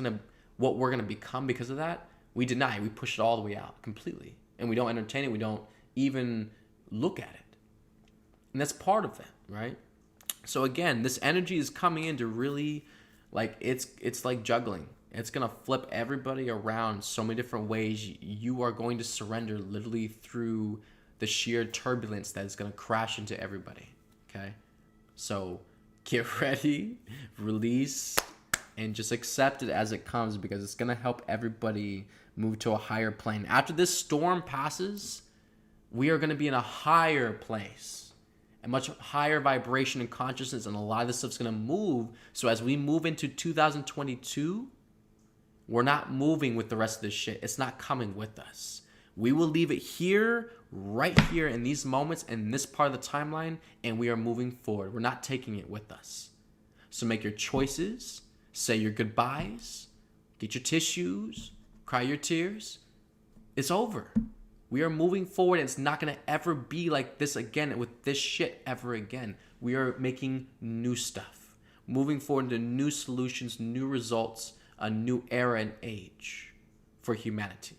what we're gonna become because of that, we deny it. We push it all the way out completely, and we don't entertain it. We don't even look at it, and that's part of that, right? So again, this energy is coming in to really, like, it's like juggling. It's gonna flip everybody around so many different ways. You are going to surrender literally through the sheer turbulence that is gonna crash into everybody. Okay, so get ready, release, and just accept it as it comes because it's gonna help everybody move to a higher plane. After this storm passes, we are gonna be in a higher place, a much higher vibration and consciousness, and a lot of this stuff's gonna move. So as we move into 2022, we're not moving with the rest of this shit. It's not coming with us. We will leave it here, right here in these moments, in this part of the timeline, and we are moving forward. We're not taking it with us. So make your choices, say your goodbyes, get your tissues, cry your tears. It's over. We are moving forward, and it's not going to ever be like this again with this shit ever again. We are making new stuff, moving forward into new solutions, new results, a new era and age for humanity.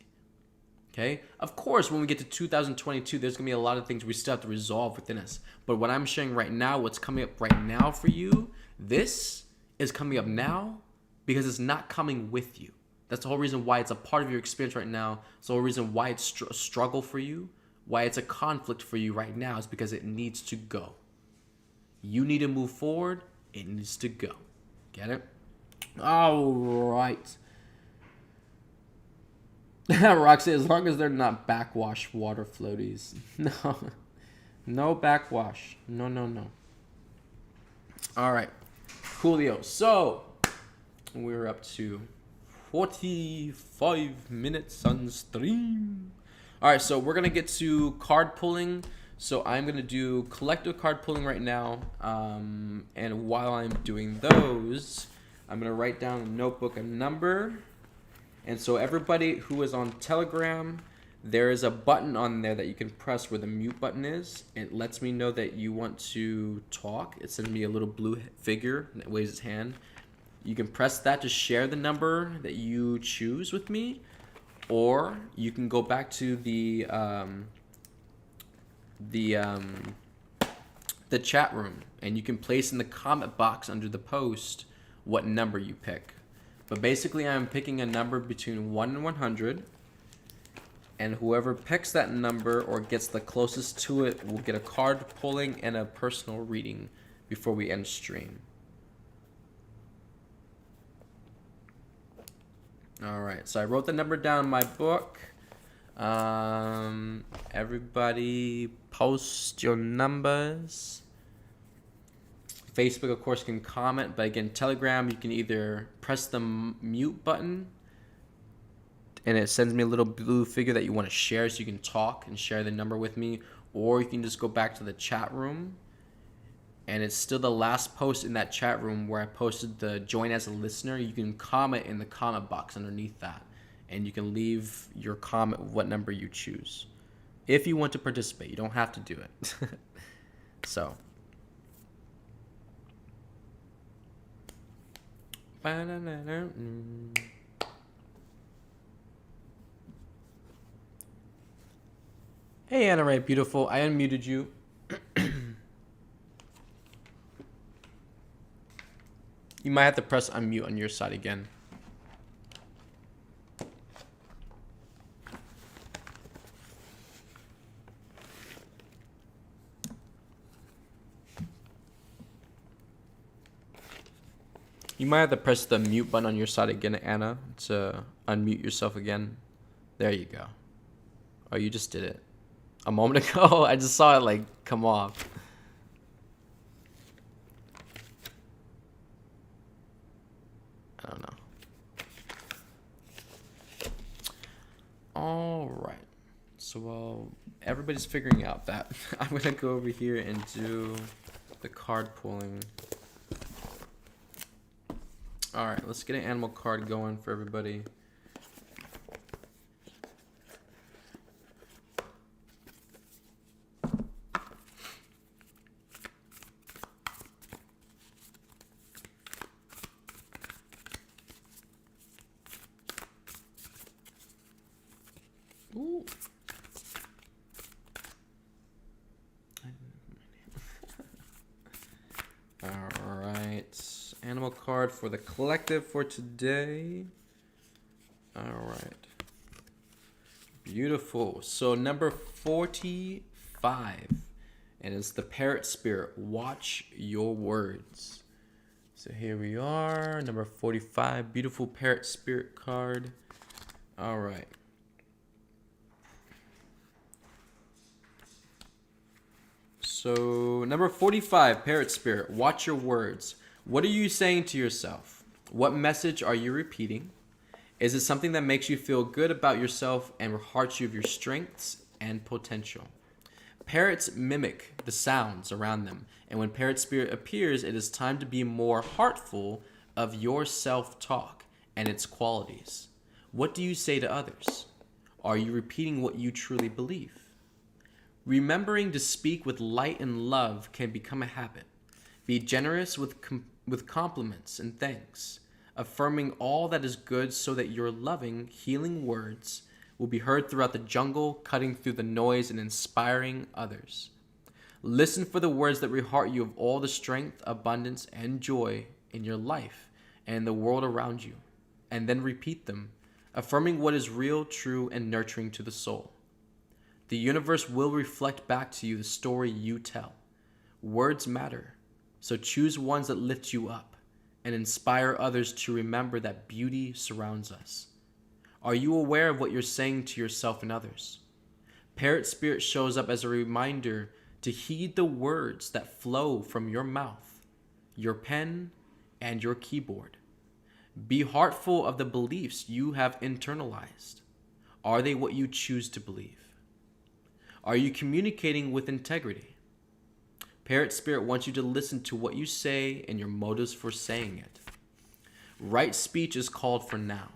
Okay? Of course, when we get to 2022, there's going to be a lot of things we still have to resolve within us. But what I'm sharing right now, what's coming up right now for you, this is coming up now because it's not coming with you. That's the whole reason why it's a part of your experience right now. It's the whole reason why it's a struggle for you, why it's a conflict for you right now, is because it needs to go. You need to move forward. It needs to go. Get it? All right. Roxy, as long as they're not backwash water floaties. No. No backwash. No. All right. Coolio. So, we're up to 45 minutes on stream. All right, so we're going to get to card pulling. So I'm going to do collective card pulling right now. And while I'm doing those, I'm going to write down a notebook a number. And so everybody who is on Telegram, there is a button on there that you can press where the mute button is. It lets me know that you want to talk. It sends me a little blue figure that waves its hand. You can press that to share the number that you choose with me, or you can go back to the chat room, and you can place in the comment box under the post what number you pick. But basically, I'm picking a number between 1 and 100, and whoever picks that number or gets the closest to it will get a card pulling and a personal reading before we end stream. All right, so I wrote the number down in my book. Everybody post your numbers. Facebook, of course, can comment, but again, Telegram, you can either press the mute button and it sends me a little blue figure that you want to share so you can talk and share the number with me, or you can just go back to the chat room and it's still the last post in that chat room where I posted the join as a listener. You can comment in the comment box underneath that, and you can leave your comment with what number you choose. If you want to participate, you don't have to do it. So. Hey, Anna Ray, beautiful. I unmuted you. You might have to press unmute on your side again. You might have to press the mute button on your side again, Anna, to unmute yourself again. There you go. Oh, you just did it. A moment ago, I just saw it like come off. I don't know. All right. So while everybody's figuring out that, I'm going to go over here and do the card pulling. All right, let's get an animal card going for everybody. Ooh. All right. Animal card for the collective for today. All right. Beautiful. So number 45, and it's the parrot spirit. Watch your words. So here we are, number 45, beautiful parrot spirit card. All right. So number 45, parrot spirit. Watch your words. What are you saying to yourself? What message are you repeating? Is it something that makes you feel good about yourself and reminds you of your strengths and potential? Parrots mimic the sounds around them, and when parrot spirit appears, it is time to be more heartful of your self-talk and its qualities. What do you say to others? Are you repeating what you truly believe? Remembering to speak with light and love can become a habit. Be generous with compliments and thanks, affirming all that is good so that your loving, healing words will be heard throughout the jungle, cutting through the noise and inspiring others. Listen for the words that remind you of all the strength, abundance, and joy in your life and the world around you, and then repeat them, affirming what is real, true, and nurturing to the soul. The universe will reflect back to you the story you tell. Words matter, so choose ones that lift you up and inspire others to remember that beauty surrounds us. Are you aware of what you're saying to yourself and others? Parrot spirit shows up as a reminder to heed the words that flow from your mouth, your pen, and your keyboard. Be heartful of the beliefs you have internalized. Are they what you choose to believe? Are you communicating with integrity? Parrot spirit wants you to listen to what you say and your motives for saying it. Right speech is called for now,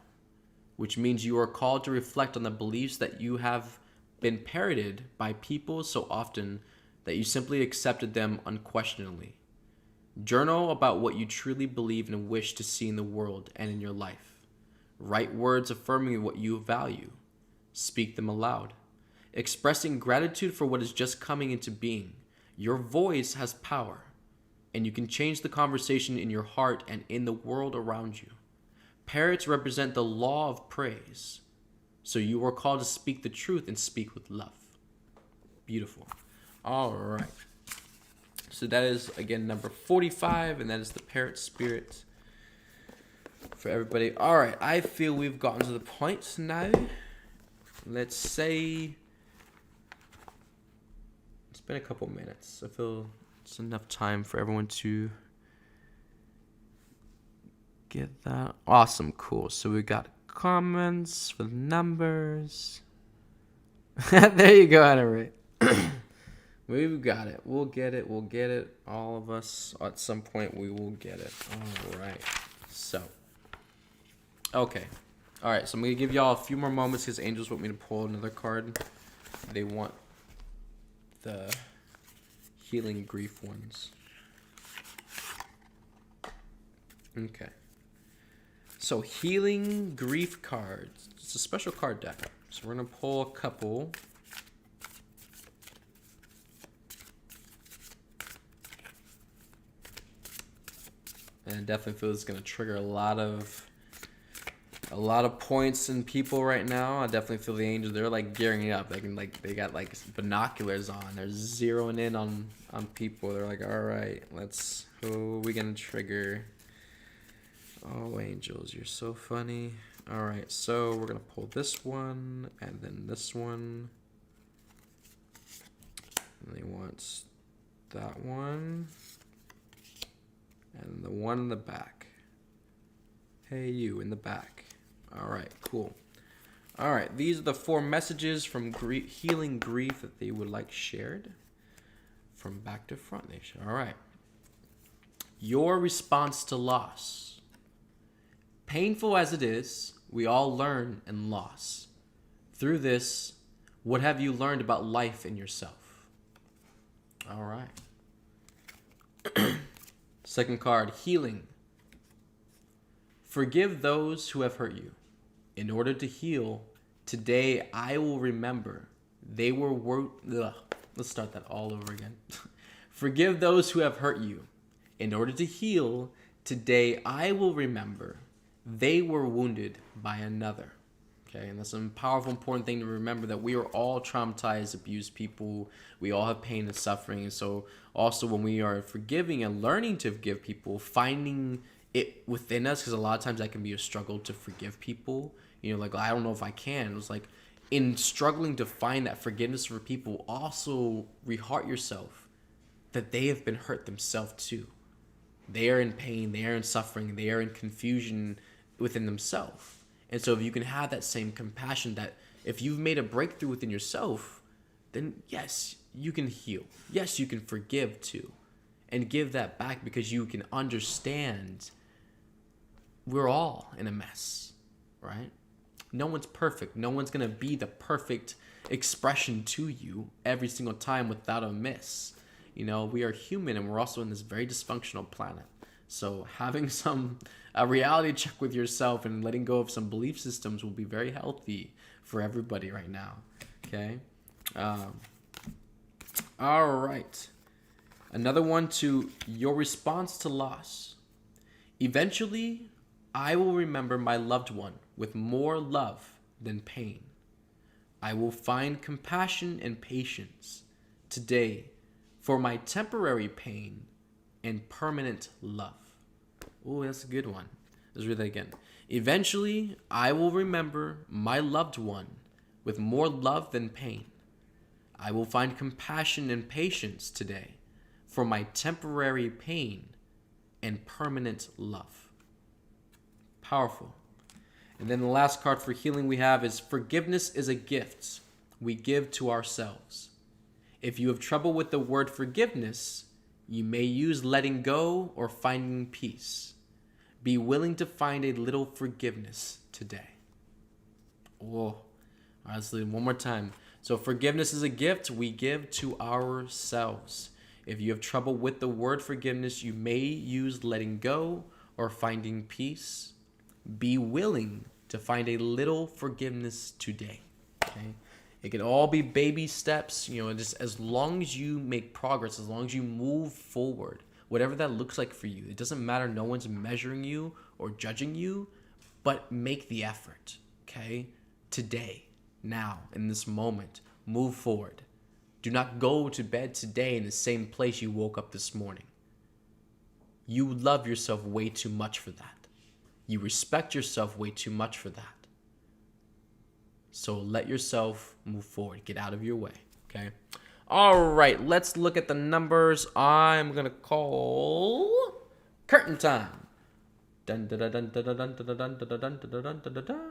which means you are called to reflect on the beliefs that you have been parroted by people so often that you simply accepted them unquestioningly. Journal about what you truly believe and wish to see in the world and in your life. Write words affirming what you value. Speak them aloud. Expressing gratitude for what is just coming into being. Your voice has power, and you can change the conversation in your heart and in the world around you. Parrots represent the law of praise, so you are called to speak the truth and speak with love. Beautiful. All right. So that is, again, number 45, and that is the parrot spirit for everybody. All right, I feel we've gotten to the point now. Let's say it's been a couple minutes. I feel it's enough time for everyone to get that. Awesome, cool. So we got comments for the numbers. There you go, Anna. We've got it. We'll get it. We'll get it. All of us, at some point, we will get it. All right. So, okay. All right. So I'm going to give y'all a few more moments because angels want me to pull another card. They want the healing grief ones. Okay. So, healing grief cards. It's a special card deck. So we're going to pull a couple. And I definitely feel it's going to trigger a lot of points in people right now. I definitely feel the angels, they're like gearing up. They got like binoculars on. They're zeroing in on people. They're like, all right, who are we going to trigger? Oh, angels, you're so funny. All right, so we're going to pull this one and then this one. And they want that one. And the one in the back. Hey, you in the back. All right, cool. All right, these are the 4 messages from healing grief that they would like shared from back to front nation. All right. Your response to loss. Painful as it is, we all learn in loss. Through this, what have you learned about life and yourself? All right. Second card, healing. Forgive those who have hurt you. In order to heal, today I will remember they were Let's start that all over again. Forgive those who have hurt you. In order to heal, today I will remember they were wounded by another. Okay, and that's a powerful, important thing to remember, that we are all traumatized, abused people. We all have pain and suffering. And so also when we are forgiving and learning to forgive people, finding it within us, because a lot of times that can be a struggle to forgive people. You know, like, I don't know if I can. It was like, in struggling to find that forgiveness for people, also reheart yourself that they have been hurt themselves too. They are in pain, they are in suffering, they are in confusion within themselves. And so if you can have that same compassion, that if you've made a breakthrough within yourself, then yes, you can heal. Yes, you can forgive too. And give that back, because you can understand we're all in a mess, right? No one's perfect. No one's going to be the perfect expression to you every single time without a miss. You know, we are human, and we're also in this very dysfunctional planet. So having a reality check with yourself and letting go of some belief systems will be very healthy for everybody right now. Okay. All right. Another one to your response to loss. Eventually, I will remember my loved one with more love than pain. I will find compassion and patience today for my temporary pain and permanent love. Oh, that's a good one. Let's read that again. Eventually, I will remember my loved one with more love than pain. I will find compassion and patience today for my temporary pain and permanent love. Powerful. And then the last card for healing we have is forgiveness is a gift we give to ourselves. If you have trouble with the word forgiveness, you may use letting go or finding peace. Be willing to find a little forgiveness today. Oh, honestly, one more time. So forgiveness is a gift we give to ourselves. If you have trouble with the word forgiveness, you may use letting go or finding peace. Be willing to find a little forgiveness today. Okay? It can all be baby steps, you know, just as long as you make progress, as long as you move forward, whatever that looks like for you. It doesn't matter. No one's measuring you or judging you, but make the effort, okay? Today, now, in this moment, move forward. Do not go to bed today in the same place you woke up this morning. You love yourself way too much for that. You respect yourself way too much for that. So let yourself move forward. Get out of your way, okay? All right, let's look at the numbers. I'm going to call curtain time. Dun, dun, dun, dun, dun, dun, dun, dun, dun, dun, dun, dun, dun, dun.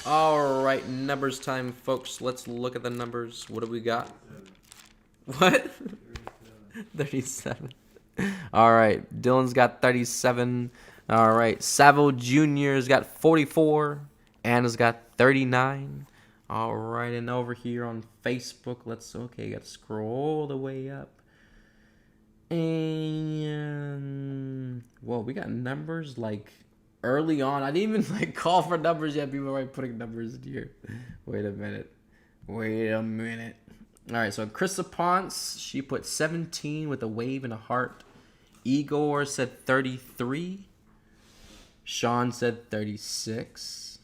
All right, numbers time, folks. Let's look at the numbers. What do we got? What? 37. All right, Dylan's got 37. All right, Savo Jr.'s got 44. Anna's got 39. All right, and over here on Facebook, got to scroll all the way up. And, whoa, we got numbers like early on. I didn't even call for numbers yet. People are already putting numbers in here. Wait a minute. All right, so Krista Ponce, she put 17 with a wave and a heart. Igor said 33. Sean said 36.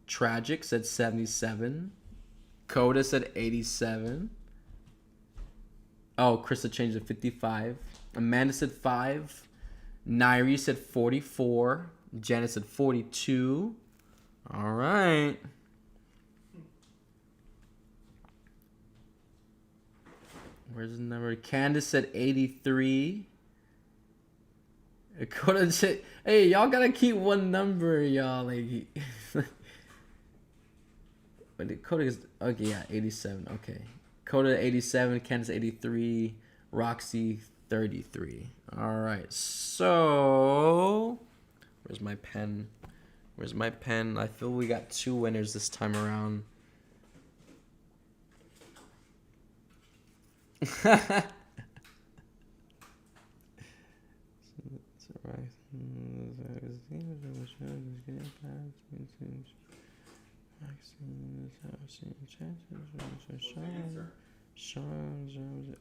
Tragic said 77. Coda said 87. Oh, Krista changed to 55. Amanda said 5. Nairi said 44. Janet said 42. All right. Where's the number? Candace said 83. Coda said, hey, y'all gotta keep one number, y'all. But Coda is, okay, yeah, 87. Okay. Coda 87, Candace 83, Roxy 33. All right. So, where's my pen? I feel we got 2 winners this time around.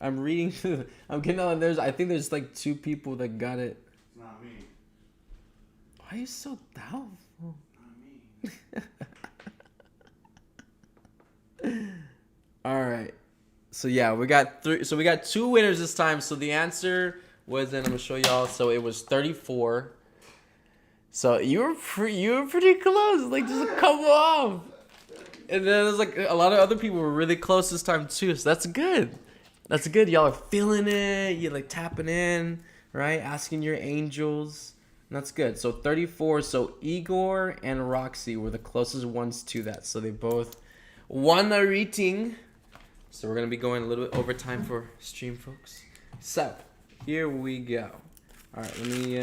I'm reading. I'm getting on. I think there's like 2 people that got it. It's not me. Why are you so doubtful? Not me. All right. So yeah, we got 3. So we got 2 winners this time. So the answer was, and I'm gonna show y'all. So it was 34. So you were pretty close. Like, just a couple off. And then there's like a lot of other people were really close this time too. So that's good. That's good. Y'all are feeling it. You're like tapping in, right? Asking your angels. And that's good. So 34. So Igor and Roxy were the closest ones to that. So they both won the rating. So we're going to be going a little bit over time for stream, folks. So here we go. All right, let me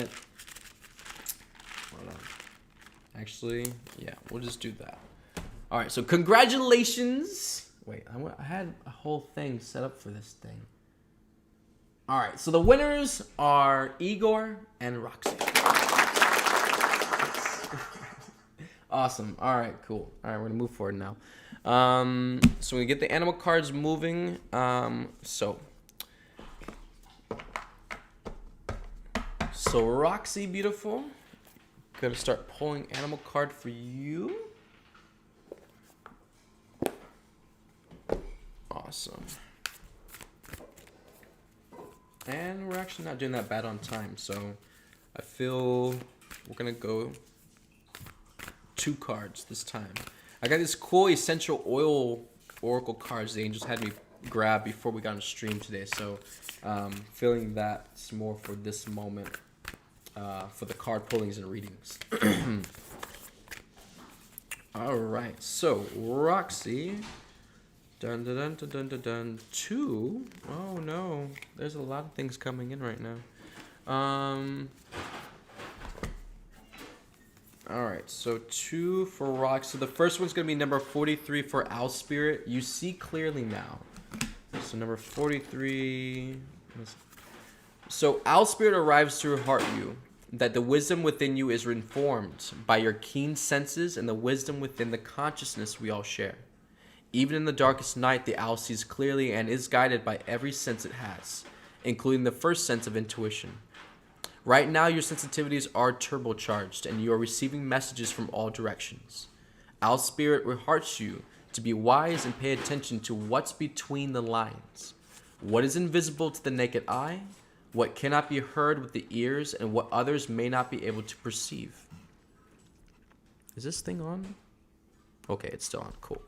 hold on. Actually, yeah, we'll just do that. All right, so congratulations. Wait, I had a whole thing set up for this thing. All right, so the winners are Igor and Roxy. Awesome. All right, cool. All right, we're going to move forward now. So we get the animal cards moving. So Roxy, beautiful. Gonna start pulling animal card for you. Awesome. And we're actually not doing that bad on time, so I feel we're gonna go 2 cards this time. I got this cool essential oil oracle cards the angels had me grab before we got on stream today, so feeling that's more for this moment, for the card pullings and readings. All right, so Roxy, dun dun dun dun dun dun dun. 2. Oh no, there's a lot of things coming in right now. All right, so 2 for Roxy. So the first one's gonna be number 43 for Owl Spirit. You see clearly now. So number 43. So Owl Spirit arrives to heart you, that the wisdom within you is informed by your keen senses and the wisdom within the consciousness we all share. Even in the darkest night, the owl sees clearly and is guided by every sense it has, including the first sense of intuition. Right now, your sensitivities are turbocharged, and you are receiving messages from all directions. Owl Spirit hearts you to be wise and pay attention to what's between the lines. What is invisible to the naked eye, what cannot be heard with the ears, and what others may not be able to perceive. Is this thing on? Okay, it's still on. Cool.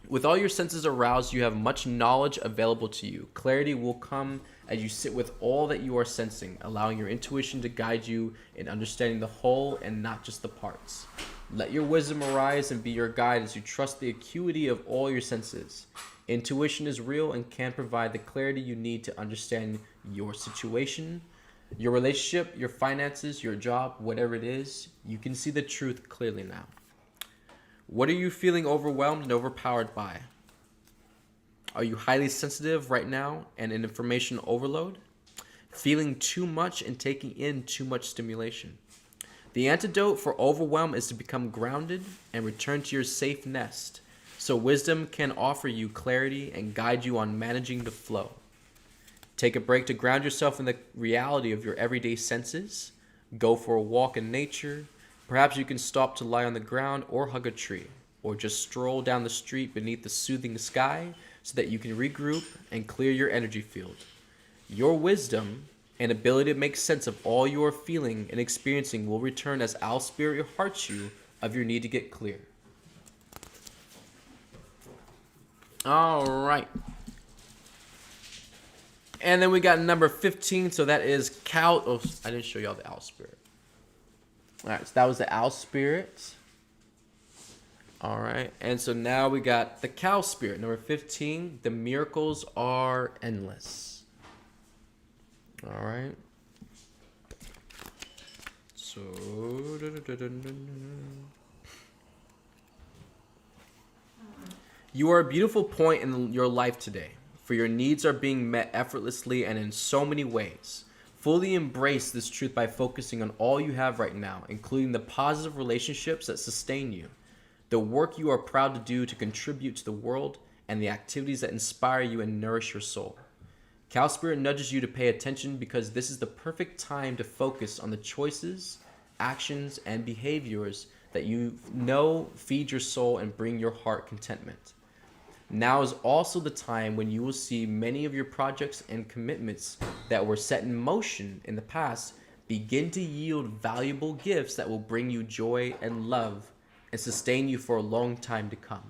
With all your senses aroused, you have much knowledge available to you. Clarity will come as you sit with all that you are sensing, allowing your intuition to guide you in understanding the whole and not just the parts. Let your wisdom arise and be your guide as you trust the acuity of all your senses. Intuition is real and can provide the clarity you need to understand your situation, your relationship, your finances, your job, whatever it is. You can see the truth clearly now. What are you feeling overwhelmed and overpowered by? Are you highly sensitive right now and in information overload? Feeling too much and taking in too much stimulation? The antidote for overwhelm is to become grounded and return to your safe nest, so wisdom can offer you clarity and guide you on managing the flow. Take a break to ground yourself in the reality of your everyday senses. Go for a walk in nature. Perhaps you can stop to lie on the ground or hug a tree, or just stroll down the street beneath the soothing sky so that you can regroup and clear your energy field. Your wisdom and ability to make sense of all you are feeling and experiencing will return as Owl Spirit hearts you of your need to get clear. All right. And then we got number 15, so that is Cow. Oh, I didn't show y'all the Owl Spirit. All right, so that was the Owl Spirit. All right, and so now we got the Cow Spirit, number 15. The miracles are endless. All right. So, you are a beautiful point in your life today, for your needs are being met effortlessly and in so many ways. Fully embrace this truth by focusing on all you have right now, including the positive relationships that sustain you, the work you are proud to do to contribute to the world, and the activities that inspire you and nourish your soul. Cow Spirit nudges you to pay attention because this is the perfect time to focus on the choices, actions, and behaviors that you know feed your soul and bring your heart contentment. Now is also the time when you will see many of your projects and commitments that were set in motion in the past begin to yield valuable gifts that will bring you joy and love and sustain you for a long time to come.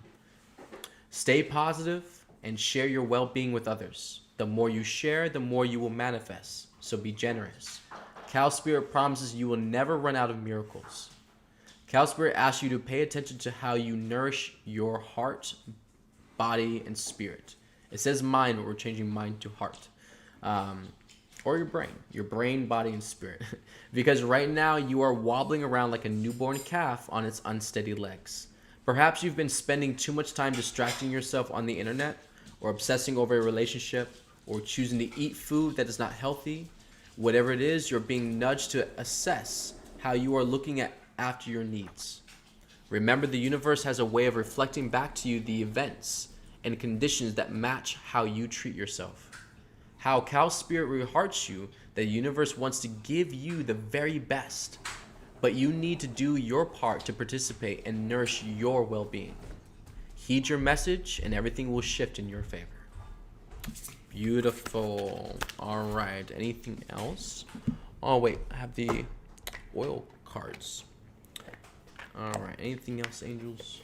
Stay positive and share your well-being with others. The more you share, the more you will manifest. So be generous. Cow Spirit promises you will never run out of miracles. Cow Spirit asks you to pay attention to how you nourish your heart, body, and spirit. It says mind, but we're changing mind to heart. Or your brain, body, and spirit. Because right now you are wobbling around like a newborn calf on its unsteady legs. Perhaps you've been spending too much time distracting yourself on the internet, or obsessing over a relationship, or choosing to eat food that is not healthy. Whatever it is, you're being nudged to assess how you are looking after your needs. Remember, the universe has a way of reflecting back to you the events and conditions that match how you treat yourself. How Cow Spirit hearts you, the universe wants to give you the very best, but you need to do your part to participate and nourish your well-being. Heed your message and everything will shift in your favor. Beautiful. All right. Anything else? Oh, wait. I have the oil cards. All right. Anything else, angels?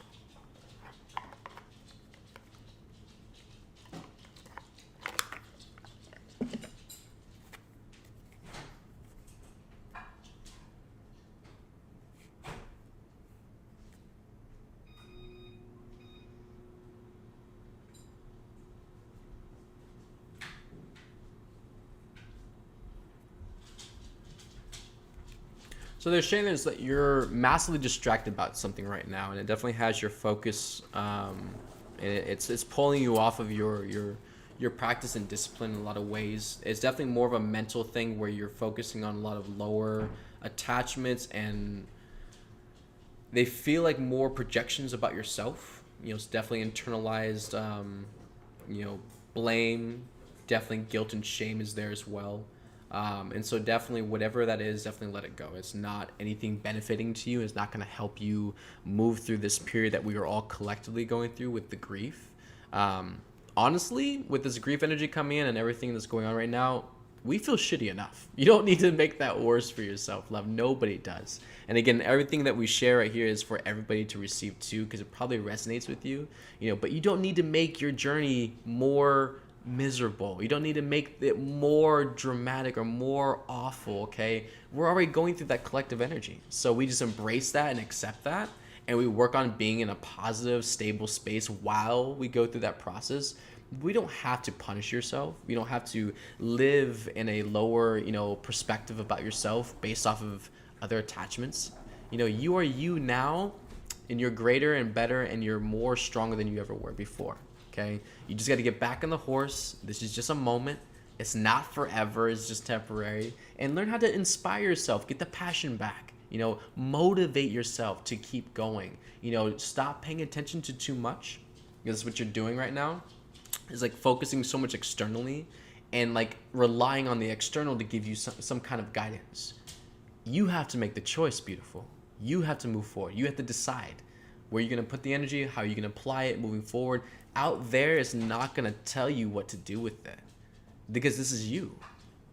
So they're saying is that you're massively distracted about something right now, and it definitely has your focus. It's pulling you off of your practice and discipline in a lot of ways. It's definitely more of a mental thing where you're focusing on a lot of lower attachments, and they feel like more projections about yourself. It's definitely internalized. Blame, definitely guilt and shame is there as well. And so definitely whatever that is, definitely let it go. It's not anything benefiting to you. It's not going to help you move through this period that we are all collectively going through with the grief. Honestly, with this grief energy coming in and everything that's going on right now, we feel shitty enough. You don't need to make that worse for yourself, love. Nobody does. And again, everything that we share right here is for everybody to receive too, because it probably resonates with you, but you don't need to make your journey more miserable. You don't need to make it more dramatic or more awful, okay? We're already going through that collective energy. So we just embrace that and accept that, and we work on being in a positive, stable space while we go through that process. We don't have to punish yourself. You don't have to live in a lower, perspective about yourself based off of other attachments. You are you now, and you're greater and better, and you're more stronger than you ever were before. Okay, you just got to get back on the horse. This is just a moment. It's not forever. It's just temporary. And learn how to inspire yourself. Get the passion back. Motivate yourself to keep going. Stop paying attention to too much. Because that's what you're doing right now. Is like focusing so much externally and like relying on the external to give you some kind of guidance. You have to make the choice, beautiful. You have to move forward. You have to decide where you're going to put the energy, how you're going to apply it moving forward. Out there is not going to tell you what to do with it, because this is you.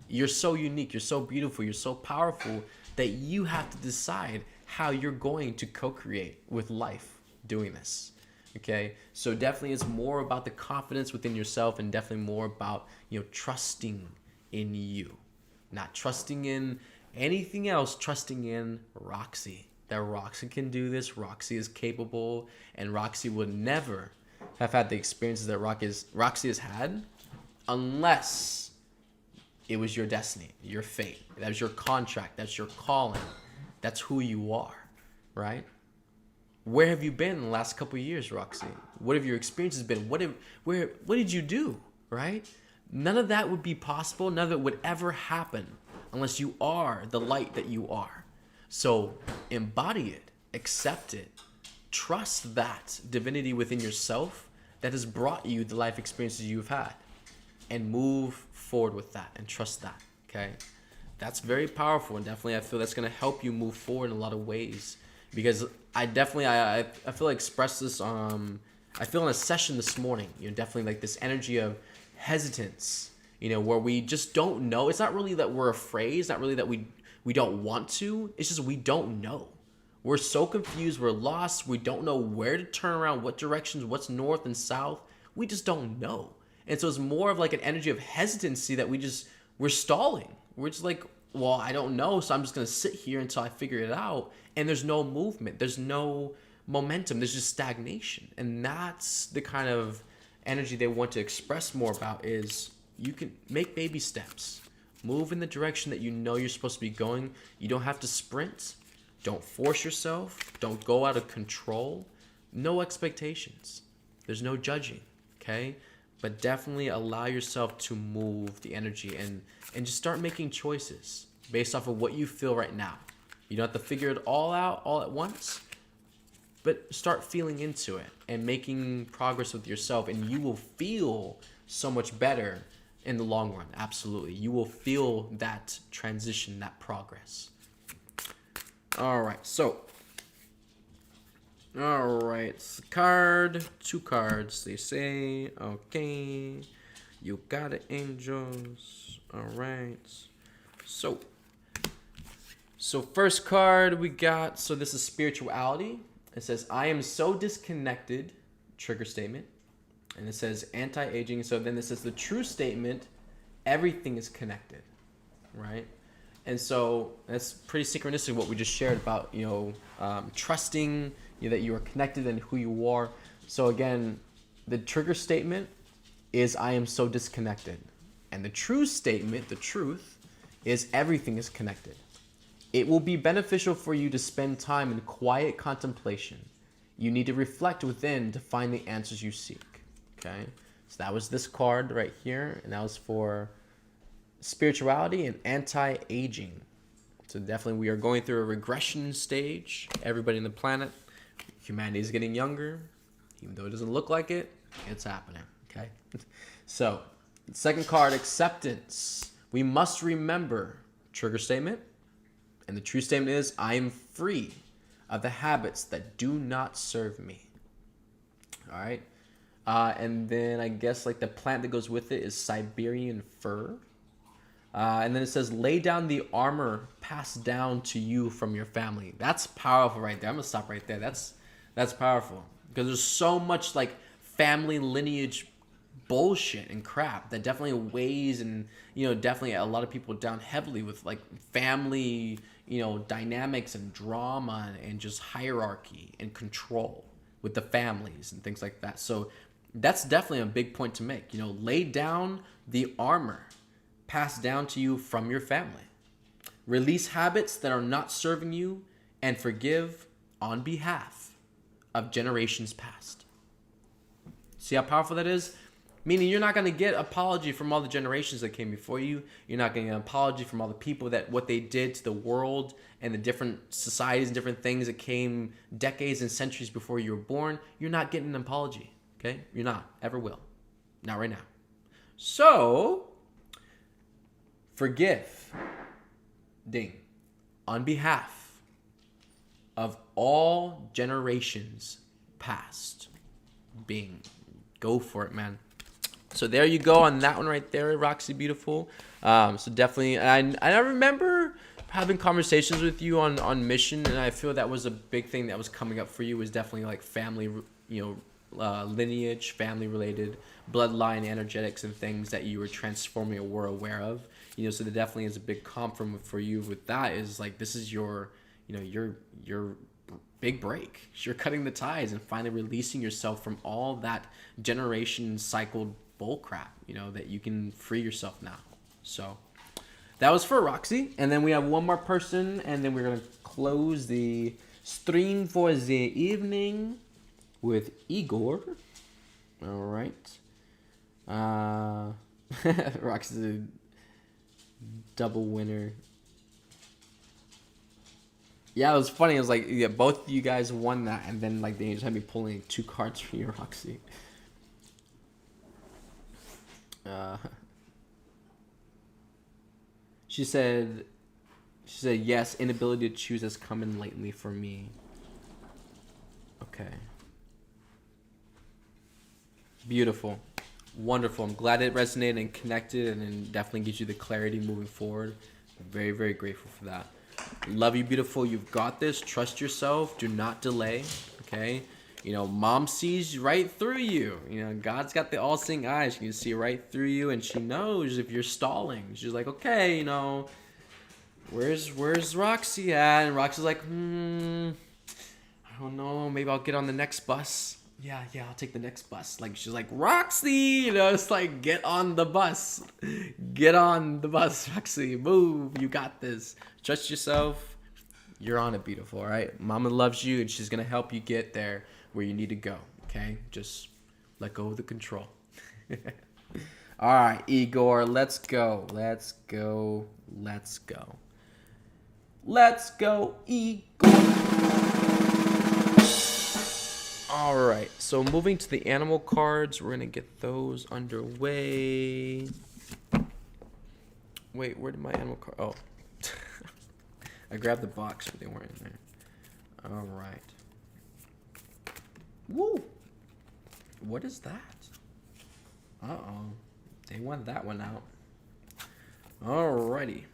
You're so unique. You're so beautiful. You're so powerful that you have to decide how you're going to co-create with life doing this. Okay, so definitely it's more about the confidence within yourself, and definitely more about trusting in you, not trusting in anything else, trusting in Roxy. That Roxy can do this. Roxy is capable, and Roxy would never have had the experiences that Roxy has had unless it was your destiny, your fate. That was your contract. That's your calling. That's who you are, right? Where have you been in the last couple of years, Roxy? What have your experiences been? What did you do, right? None of that would be possible. None of it would ever happen unless you are the light that you are. So embody it, accept it, trust that divinity within yourself that has brought you the life experiences you've had, and move forward with that and trust that, okay? That's very powerful, and definitely I feel that's going to help you move forward in a lot of ways. Because I definitely, I feel like express this, I feel in a session this morning, definitely like this energy of hesitance, where we just don't know. It's not really that we're afraid. It's not really that we don't want to. It's just we don't know. We're so confused. We're lost. We don't know where to turn around, what directions, what's north and south. We just don't know. And so it's more of like an energy of hesitancy that we're stalling. We're just like, well, I don't know, so I'm just going to sit here until I figure it out. And there's no movement. There's no momentum. There's just stagnation. And that's the kind of energy they want to express more about, is you can make baby steps. Move in the direction that you know you're supposed to be going. You don't have to sprint. Don't force yourself. Don't go out of control. No expectations. There's no judging, okay? But definitely allow yourself to move the energy and just start making choices based off of what you feel right now. You don't have to figure it all out all at once, but start feeling into it and making progress with yourself, and you will feel so much better in the long run. Absolutely. You will feel that transition, that progress. All right. So, two cards, they say. Okay. You got it, angels. All right. So first card we got, so this is spirituality. It says, I am so disconnected, trigger statement. And it says anti-aging. So then this is the true statement, everything is connected, right? And so that's pretty synchronistic what we just shared about, trusting that you are connected and who you are. So again, the trigger statement is I am so disconnected. And the true statement, the truth, is everything is connected. It will be beneficial for you to spend time in quiet contemplation. You need to reflect within to find the answers you seek. Okay? So that was this card right here, and that was for spirituality and anti-aging. So definitely we are going through a regression stage. Everybody on the planet, humanity is getting younger. Even though it doesn't look like it, it's happening. Okay? So, second card, acceptance. We must remember trigger statement. And the true statement is, I am free of the habits that do not serve me. All right. And then I guess like the plant that goes with it is Siberian fir. And then it says, lay down the armor passed down to you from your family. That's powerful right there. I'm going to stop right there. That's powerful. Because there's so much like family lineage bullshit and crap that definitely weighs and, definitely a lot of people down heavily with like family, dynamics and drama and just hierarchy and control with the families and things like that. So that's definitely a big point to make. Lay down the armor passed down to you from your family. Release habits that are not serving you and forgive on behalf of generations past. See how powerful that is? Meaning you're not going to get apology from all the generations that came before you. You're not getting an apology from all the people that what they did to the world and the different societies and different things that came decades and centuries before you were born. You're not getting an apology. Okay? You're not. Ever will. Not right now. So, forgive. Ding. On behalf of all generations past. Bing. Go for it, man. So there you go on that one right there, Roxy Beautiful. So definitely, I remember having conversations with you on mission, and I feel that was a big thing that was coming up for you, was definitely like family, lineage, family related, bloodline, energetics, and things that you were transforming or were aware of. So there definitely is a big compliment for you with that. Is like this is your big break. You're cutting the ties and finally releasing yourself from all that generation cycled bull crap, that you can free yourself now. So that was for Roxy. And then we have one more person, and then we're going to close the stream for the evening with Igor. All right. Roxy's a double winner. Yeah, it was funny. It was like, yeah, both of you guys won that, and then like they just had me pulling 2 cards for you, Roxy. She said yes. Inability to choose has come in lately for me. Okay. Beautiful, wonderful. I'm glad it resonated and connected, and then definitely gives you the clarity moving forward. I'm very, very grateful for that. Love you, beautiful. You've got this. Trust yourself. Do not delay. Okay. Mom sees right through you. God's got the all-seeing eyes. She can see right through you, and she knows if you're stalling. She's like, okay, where's Roxy at? And Roxy's like, I don't know. Maybe I'll get on the next bus. Yeah, I'll take the next bus. Like, she's like, Roxy, it's like, get on the bus. Get on the bus, Roxy. Move. You got this. Trust yourself. You're on it, beautiful, all right? Mama loves you, and she's going to help you get there where you need to go, okay? Just let go of the control. All right, Igor, let's go. Let's go, Igor. All right, so moving to the animal cards, we're going to get those underway. Wait, where did my animal card? Oh. I grabbed the box, but they weren't in there. All right. Woo! What is that? Uh-oh. They want that one out. Alrighty.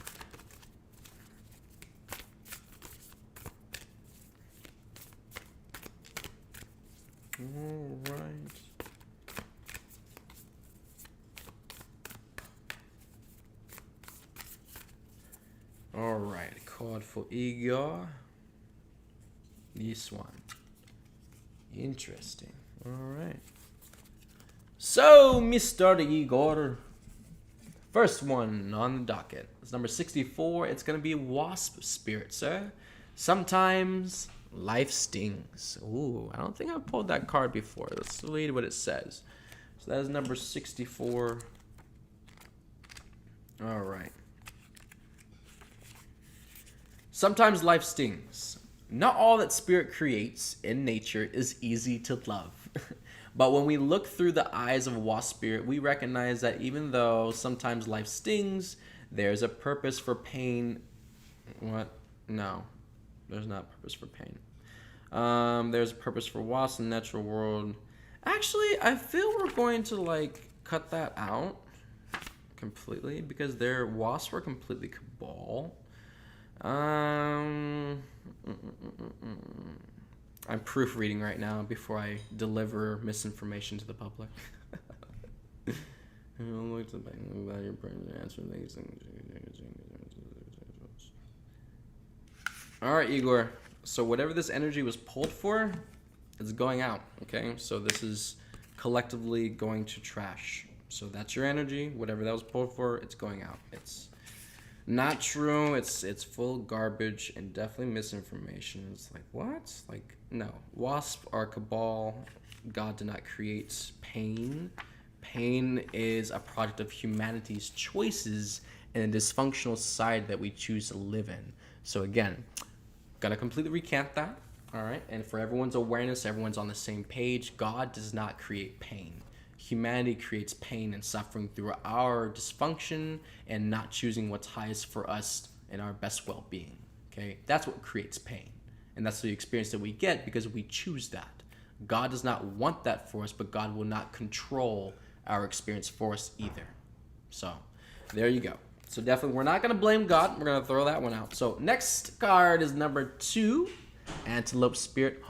Alright. Alright, card for Igor. This one. Interesting. Alright. So, Mr. Igor. First one on the docket. It's number 64. It's going to be Wasp Spirit, sir. Sometimes life stings. Ooh, I don't think I've pulled that card before. Let's read what it says. So that is number 64. Alright. Sometimes life stings. Not all that spirit creates in nature is easy to love. But when we look through the eyes of a wasp spirit, we recognize that even though sometimes life stings, There's a purpose for pain. What? No, there's not a purpose for pain. There's a purpose for wasps in the natural world. Actually, I feel we're going to like cut that out completely because their wasps were completely cabal. I'm proofreading right now before I deliver misinformation to the public. All right, Igor. So whatever this energy was pulled for, it's going out. Okay, so this is collectively going to trash. So that's your energy. Whatever that was pulled for, it's going out. It's not true. It's full of garbage and definitely misinformation. It's like, what? Like, no. Wasps are cabal. God did not create pain. Pain is a product of humanity's choices and a dysfunctional society that we choose to live in. So again, gotta completely recant that. All right. And for everyone's awareness, everyone's on the same page. God does not create pain. Humanity creates pain and suffering through our dysfunction and not choosing what's highest for us and our best well-being. Okay, that's what creates pain, and that's the experience that we get because we choose that. God does not want that for us, but God will not control our experience for us either. So there you go. So definitely, we're not gonna blame God. We're gonna throw that one out. So next card is number 2, Antelope Spirit.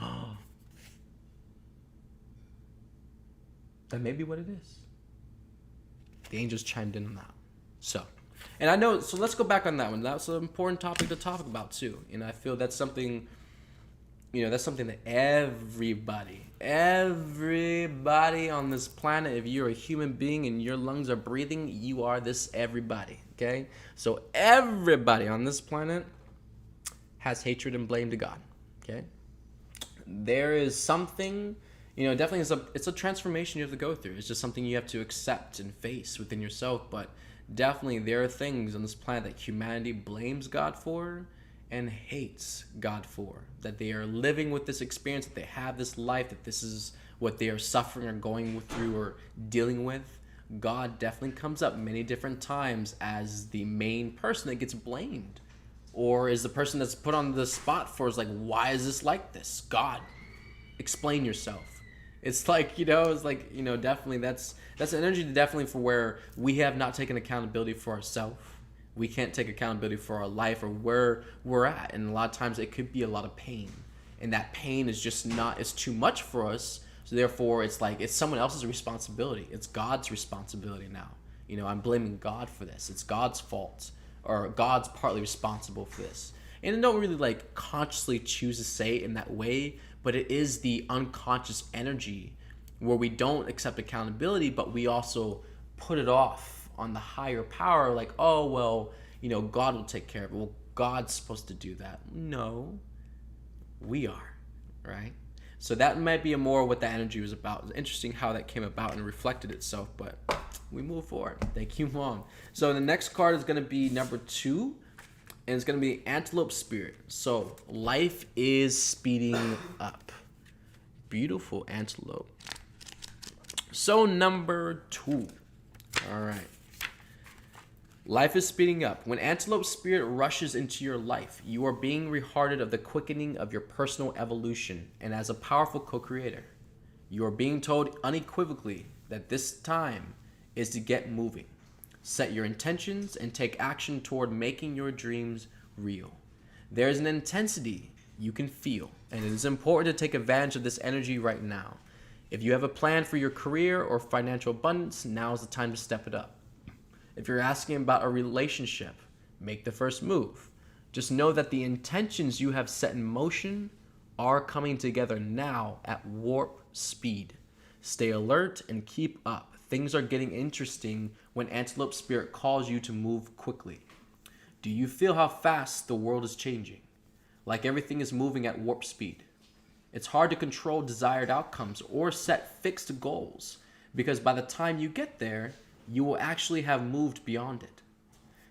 That may be what it is. The angels chimed in on that. So, and I know, so let's go back on that one. That's an important topic to talk about too. And I feel that's something, that's something that everybody on this planet, if you're a human being and your lungs are breathing, you are this everybody, okay? So everybody on this planet has hatred and blame to God, okay? There is something... definitely it's a transformation you have to go through. It's just something you have to accept and face within yourself. But definitely there are things on this planet that humanity blames God for and hates God for. That they are living with this experience, that they have this life, that this is what they are suffering or going through or dealing with. God definitely comes up many different times as the main person that gets blamed. Or is the person that's put on the spot for is like, why is this like this? God, explain yourself. It's like, definitely that's energy definitely for where we have not taken accountability for ourselves. We can't take accountability for our life or where we're at. And a lot of times it could be a lot of pain. And that pain is just it's too much for us. So therefore it's like, it's someone else's responsibility. It's God's responsibility now. I'm blaming God for this. It's God's fault, or God's partly responsible for this. And I don't really consciously choose to say it in that way, but it is the unconscious energy where we don't accept accountability, but we also put it off on the higher power, like, oh, well, God will take care of it. Well, God's supposed to do that. No, we are, right? So that might be more what the energy was about. It's interesting how that came about and reflected itself, but we move forward. Thank you, Mom. So the next card is going to be number 2. And it's going to be Antelope Spirit. So, life is speeding up. Beautiful antelope. So, number 2. All right. Life is speeding up. When Antelope Spirit rushes into your life, you are being rehearted of the quickening of your personal evolution and as a powerful co-creator. You are being told unequivocally that this time is to get moving. Set your intentions and take action toward making your dreams real. There is an intensity you can feel, and it is important to take advantage of this energy right now. If you have a plan for your career or financial abundance, now is the time to step it up. If you're asking about a relationship, make the first move. Just know that the intentions you have set in motion are coming together now at warp speed. Stay alert and keep up. Things are getting interesting when Antelope Spirit calls you to move quickly. Do you feel how fast the world is changing? Like everything is moving at warp speed. It's hard to control desired outcomes or set fixed goals because by the time you get there, you will actually have moved beyond it.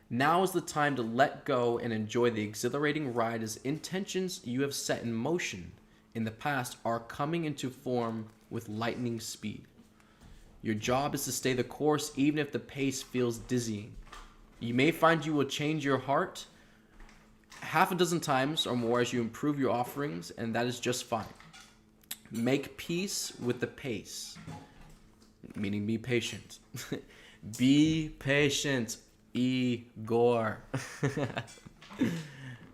Now is the time to let go and enjoy the exhilarating ride as intentions you have set in motion in the past are coming into form with lightning speed. Your job is to stay the course even if the pace feels dizzying. You may find you will change your heart half a dozen times or more as you improve your offerings, and that is just fine. Make peace with the pace, meaning be patient. Be patient, Igor.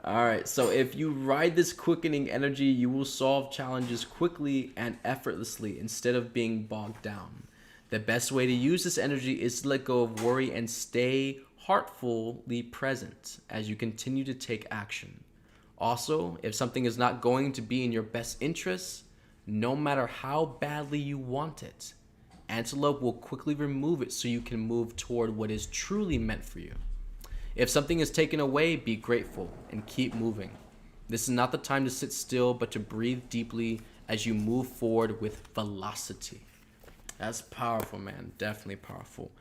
All right, so if you ride this quickening energy, you will solve challenges quickly and effortlessly instead of being bogged down. The best way to use this energy is to let go of worry and stay heartfully present as you continue to take action. Also, if something is not going to be in your best interests, no matter how badly you want it, Antelope will quickly remove it so you can move toward what is truly meant for you. If something is taken away, be grateful and keep moving. This is not the time to sit still, but to breathe deeply as you move forward with velocity. That's powerful, man. Definitely powerful.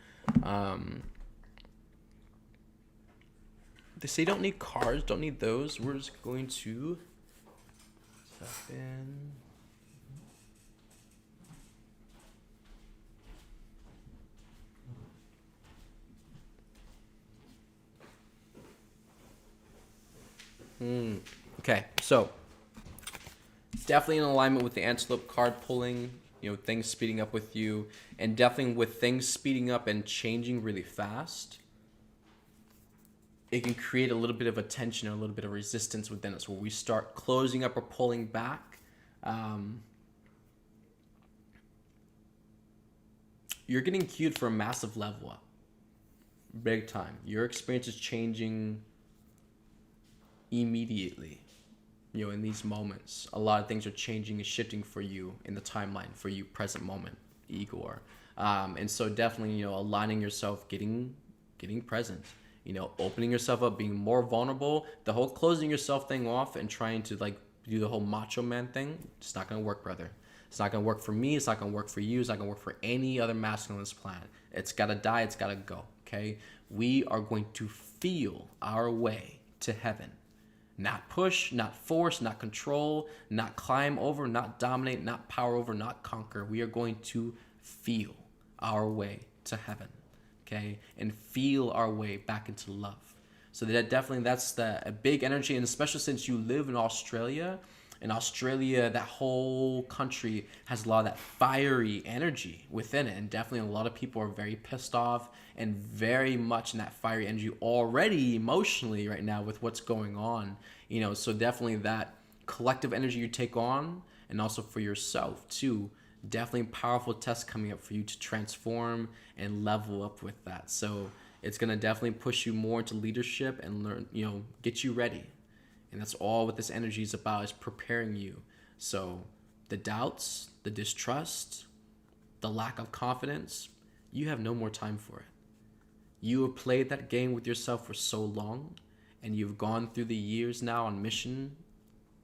They say don't need cards, don't need those. We're just going to tap in. Okay, so definitely in alignment with the Antelope card pulling, things speeding up with you, and definitely with things speeding up and changing really fast, it can create a little bit of a tension or a little bit of resistance within us where we start closing up or pulling back. You're getting cued for a massive level up. Big time. Your experience is changing immediately. In these moments, a lot of things are changing and shifting for you in the timeline, for you present moment, Igor. And so definitely, aligning yourself, getting present, opening yourself up, being more vulnerable. The whole closing yourself thing off and trying to do the whole macho man thing, it's not going to work, brother. It's not going to work for me. It's not going to work for you. It's not going to work for any other masculine on this planet. It's got to die. It's got to go. Okay. We are going to feel our way to heaven. Not push, not force, not control, not climb over, not dominate, not power over, not conquer. We are going to feel our way to heaven, okay? And feel our way back into love. So that's a big energy, and especially since you live in Australia. In Australia, that whole country has a lot of that fiery energy within it, and definitely a lot of people are very pissed off and very much in that fiery energy already emotionally right now with what's going on. So definitely that collective energy you take on, and also for yourself too, definitely a powerful test coming up for you to transform and level up with that. So it's going to definitely push you more into leadership and learn, get you ready. And that's all what this energy is about, is preparing you. So the doubts, the distrust, the lack of confidence, you have no more time for it. You have played that game with yourself for so long, and you've gone through the years now on mission.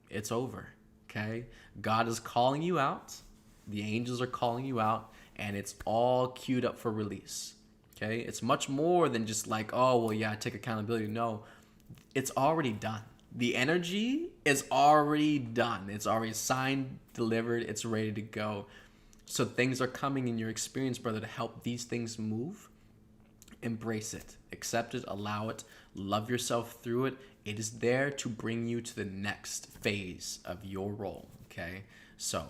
It's over, okay? God is calling you out. The angels are calling you out, and it's all queued up for release, okay? It's much more than just take accountability. No, it's already done. The energy is already done. It's already signed, delivered, it's ready to go. So things are coming in your experience, brother, to help these things move. Embrace it, accept it, allow it, love yourself through it. It is there to bring you to the next phase of your role, okay? So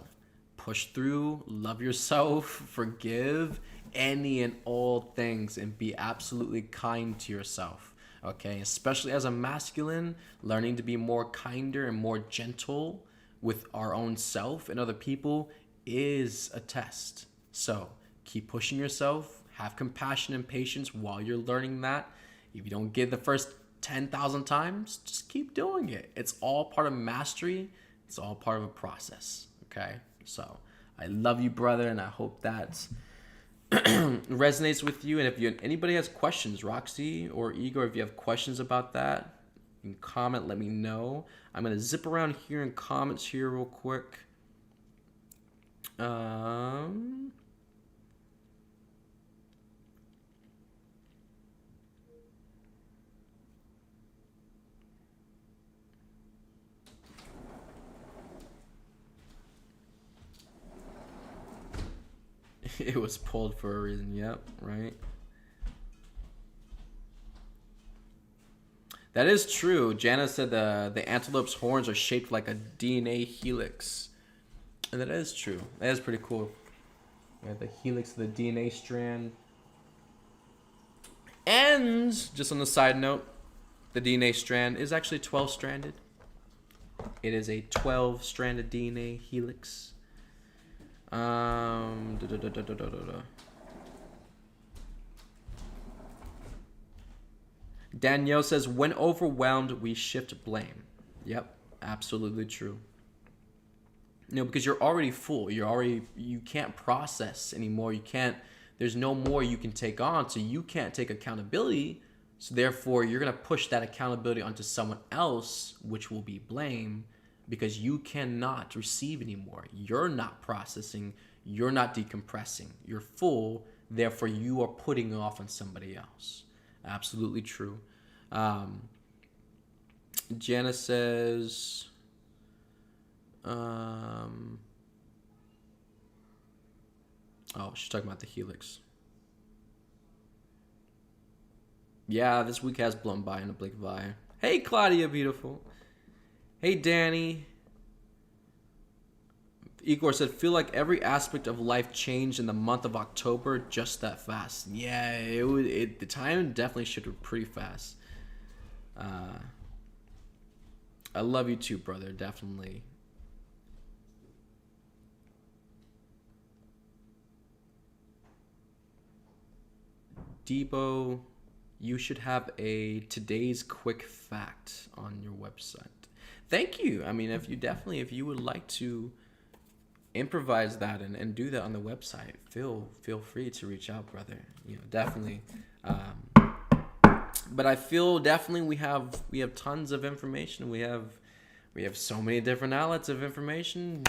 push through, love yourself, forgive any and all things, and be absolutely kind to yourself. Okay, especially as a masculine, learning to be more kinder and more gentle with our own self and other people is a test. So keep pushing yourself, have compassion and patience while you're learning that. If you don't get the first 10,000 times, just keep doing it. It's all part of mastery. It's all part of a process. Okay, so I love you, brother, and I hope that resonates with you. And if anybody has questions, Roxy or Igor, if you have questions about that, you can comment, let me know. I'm gonna zip around here in comments here real quick. It was pulled for a reason. Yep, right. That is true. Jana said the antelope's horns are shaped like a DNA helix. And that is true. That is pretty cool. We have the helix of the DNA strand. And, just on the side note, the DNA strand is actually 12-stranded. It is a 12-stranded DNA helix. Danielle says, when overwhelmed, we shift blame. Yep, absolutely true. Because you're already full. You can't process anymore. There's no more you can take on, so you can't take accountability. So therefore, you're going to push that accountability onto someone else, which will be blame, because you cannot receive anymore. You're not processing. You're not decompressing. You're full. Therefore, you are putting off on somebody else. Absolutely true. Jana says... oh, she's talking about the helix. Yeah, this week has blown by in a blink of an eye. Hey, Claudia, beautiful. Hey, Danny. Igor said, feel like every aspect of life changed in the month of October just that fast. Yeah, the time definitely shifted pretty fast. I love you too, brother, definitely. Debo, you should have a today's quick fact on your website. Thank you. I mean, if you would like to improvise that and do that on the website, feel free to reach out, brother. Definitely. But I feel definitely we have tons of information. We have so many different outlets of information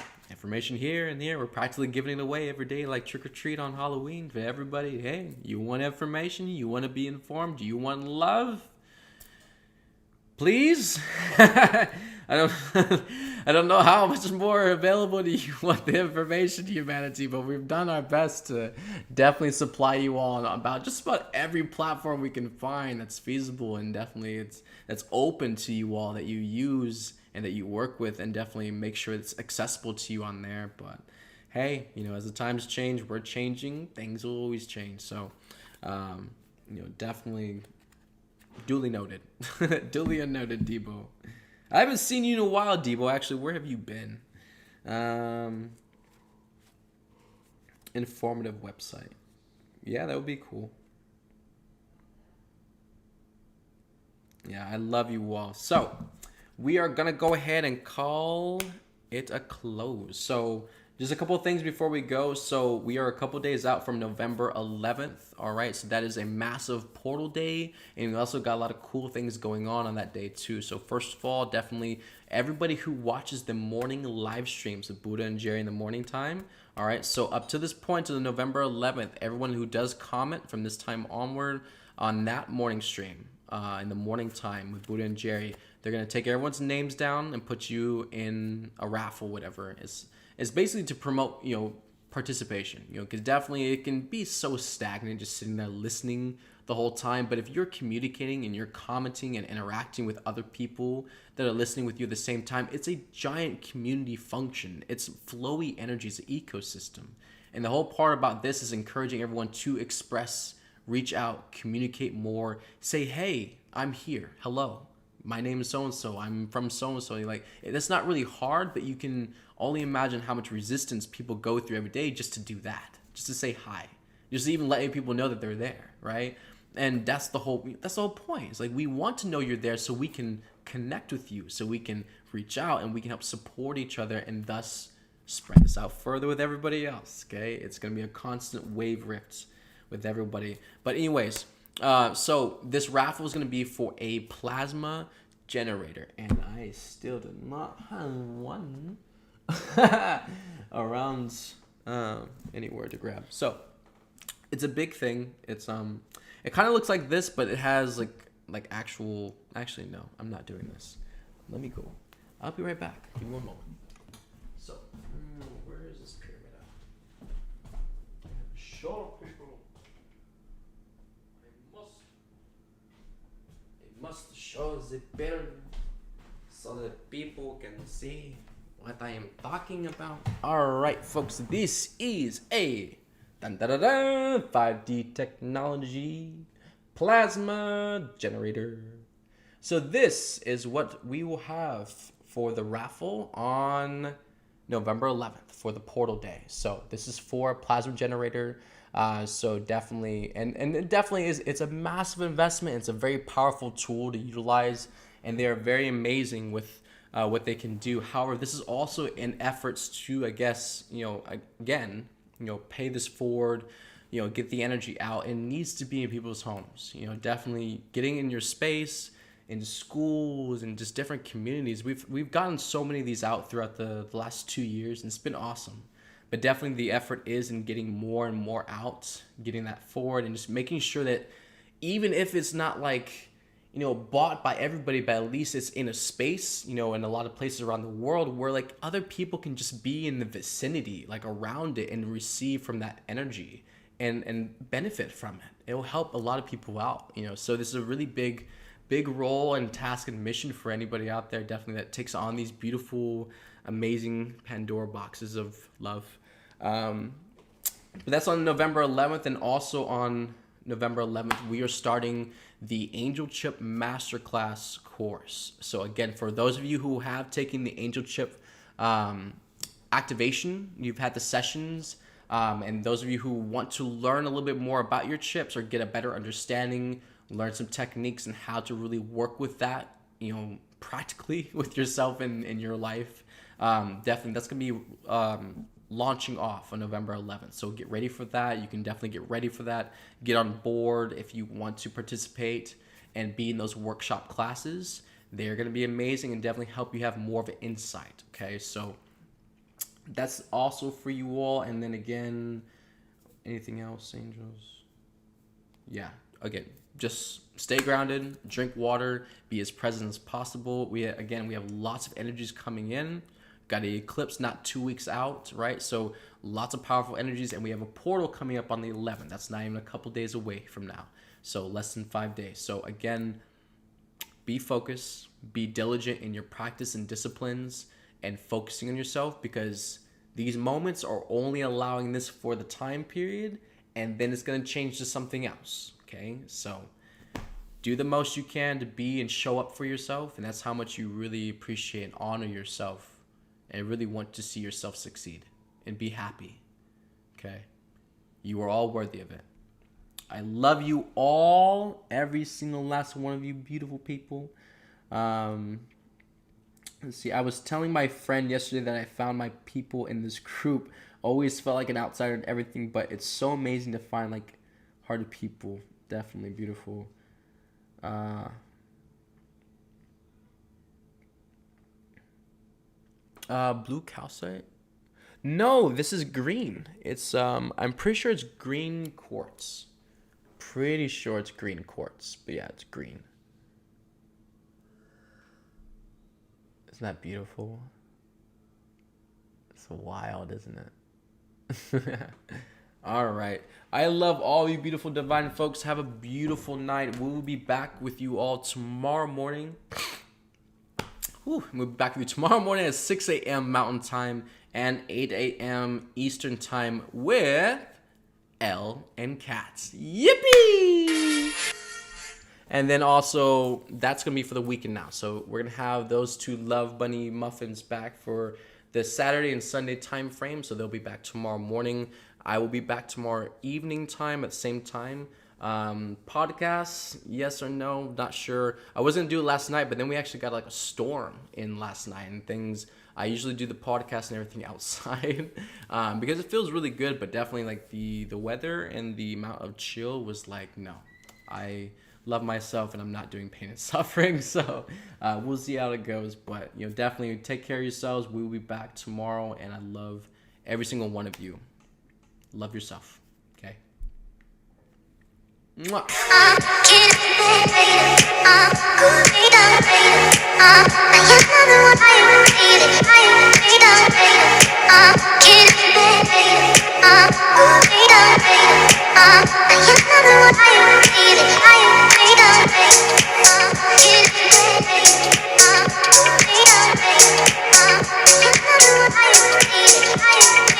here and there. We're practically giving it away every day, like trick or treat on Halloween for everybody. Hey, you want information? You want to be informed? You want love? Please. I don't know how much more available do you want the information, humanity, but we've done our best to definitely supply you all about just about every platform we can find that's feasible, and definitely that's open to you all, that you use and that you work with, and definitely make sure it's accessible to you on there. But hey, as the times change, we're changing. Things will always change. So, definitely duly noted. Duly noted, Debo. I haven't seen you in a while, Debo. Actually, where have you been? Informative website. Yeah, that would be cool. Yeah, I love you all. So, we are going to go ahead and call it a close. So, just a couple of things before we go. So, we are a couple days out from November 11th. All right. So, that is a massive portal day. And we also got a lot of cool things going on that day, too. So, first of all, definitely everybody who watches the morning live streams of Buddha and Jerry in the morning time. All right. So, up to this point, to the November 11th, everyone who does comment from this time onward on that morning stream, in the morning time with Buddha and Jerry, they're going to take everyone's names down and put you in a raffle, whatever. It's basically to promote, participation, because definitely it can be so stagnant just sitting there listening the whole time. But if you're communicating and you're commenting and interacting with other people that are listening with you at the same time, it's a giant community function. It's flowy energy, it's an ecosystem. And the whole part about this is encouraging everyone to express, reach out, communicate more, say, hey, I'm here. Hello. My name is so-and-so. I'm from so-and-so. Like, that's not really hard, but you can only imagine how much resistance people go through every day just to do that, just to say hi, just to even letting people know that they're there, right? And that's the whole point. It's like, we want to know you're there so we can connect with you, so we can reach out and we can help support each other and thus spread this out further with everybody else, okay? It's going to be a constant wave rift with everybody. But anyways, so this raffle is going to be for a plasma generator, and I still do not have one around anywhere to grab. So it's a big thing. It's it kind of looks like this, but it has like actually no, I'm not doing this. Let me go. I'll be right back. Give me one moment. So where is this pyramid at? Shut up, people. I must show the better so that people can see what I am talking about. Alright, folks, this is a 5D technology plasma generator. So this is what we will have for the raffle on November 11th for the portal day. So this is for a plasma generator. So definitely, and it definitely is, it's a massive investment. It's a very powerful tool to utilize, and they are very amazing with what they can do. However, this is also in efforts to, I guess, again, pay this forward, get the energy out. It needs to be in people's homes, definitely getting in your space, in schools, and just different communities. We've gotten so many of these out throughout the last 2 years, and it's been awesome. But definitely the effort is in getting more and more out, getting that forward, and just making sure that even if it's not like, bought by everybody, but at least it's in a space, in a lot of places around the world where like other people can just be in the vicinity, like around it, and receive from that energy and benefit from it. It will help a lot of people out, So this is a really big role and task and mission for anybody out there, definitely, that takes on these beautiful, amazing Pandora boxes of love. But that's on November 11th, and also on November 11th, we are starting the Angel Chip Masterclass course. So again, for those of you who have taken the Angel Chip activation, you've had the sessions, and those of you who want to learn a little bit more about your chips or get a better understanding, learn some techniques and how to really work with that, practically with yourself in your life. Definitely, that's going to be launching off on November 11th. So get ready for that. You can definitely get ready for that. Get on board if you want to participate and be in those workshop classes. They're going to be amazing and definitely help you have more of an insight. Okay, so that's also for you all. And then again, anything else, angels? Yeah, again, just stay grounded, drink water, be as present as possible. We have lots of energies coming in. Got an eclipse not 2 weeks out, right? So lots of powerful energies, and we have a portal coming up on the 11th. That's not even a couple days away from now. So less than 5 days. So again, be focused, be diligent in your practice and disciplines, and focusing on yourself, because these moments are only allowing this for the time period, and then it's going to change to something else. Okay, so do the most you can to be and show up for yourself, and that's how much you really appreciate and honor yourself, and really want to see yourself succeed and be happy. Okay, you are all worthy of it. I love you all, every single last one of you beautiful people. Let's see, I was telling my friend yesterday that I found my people in this group. Always felt like an outsider and everything, but it's so amazing to find like hearted people. Definitely beautiful. Blue calcite? No, this is green. It's I'm pretty sure it's green quartz. Pretty sure it's green quartz, but yeah, it's green. Isn't that beautiful? It's wild, isn't it? All right. I love all you beautiful divine folks. Have a beautiful night. We will be back with you all tomorrow morning. We'll be back with you tomorrow morning at 6 a.m. Mountain Time and 8 a.m. Eastern Time with Elle and Cats. Yippee! And then also, that's going to be for the weekend now. So we're going to have those two Love Bunny muffins back for the Saturday and Sunday time frame. So they'll be back tomorrow morning. I will be back tomorrow evening time at the same time. Podcasts, yes or no, not sure. I was gonna do it last night, but then we actually got like a storm in last night and things. I usually do the podcast and everything outside because it feels really good, but definitely like the weather and the amount of chill was like, no, I love myself and I'm not doing pain and suffering. So we'll see how it goes, but definitely take care of yourselves. We will be back tomorrow, and I love every single one of you. Love yourself. Okay. Mwah. I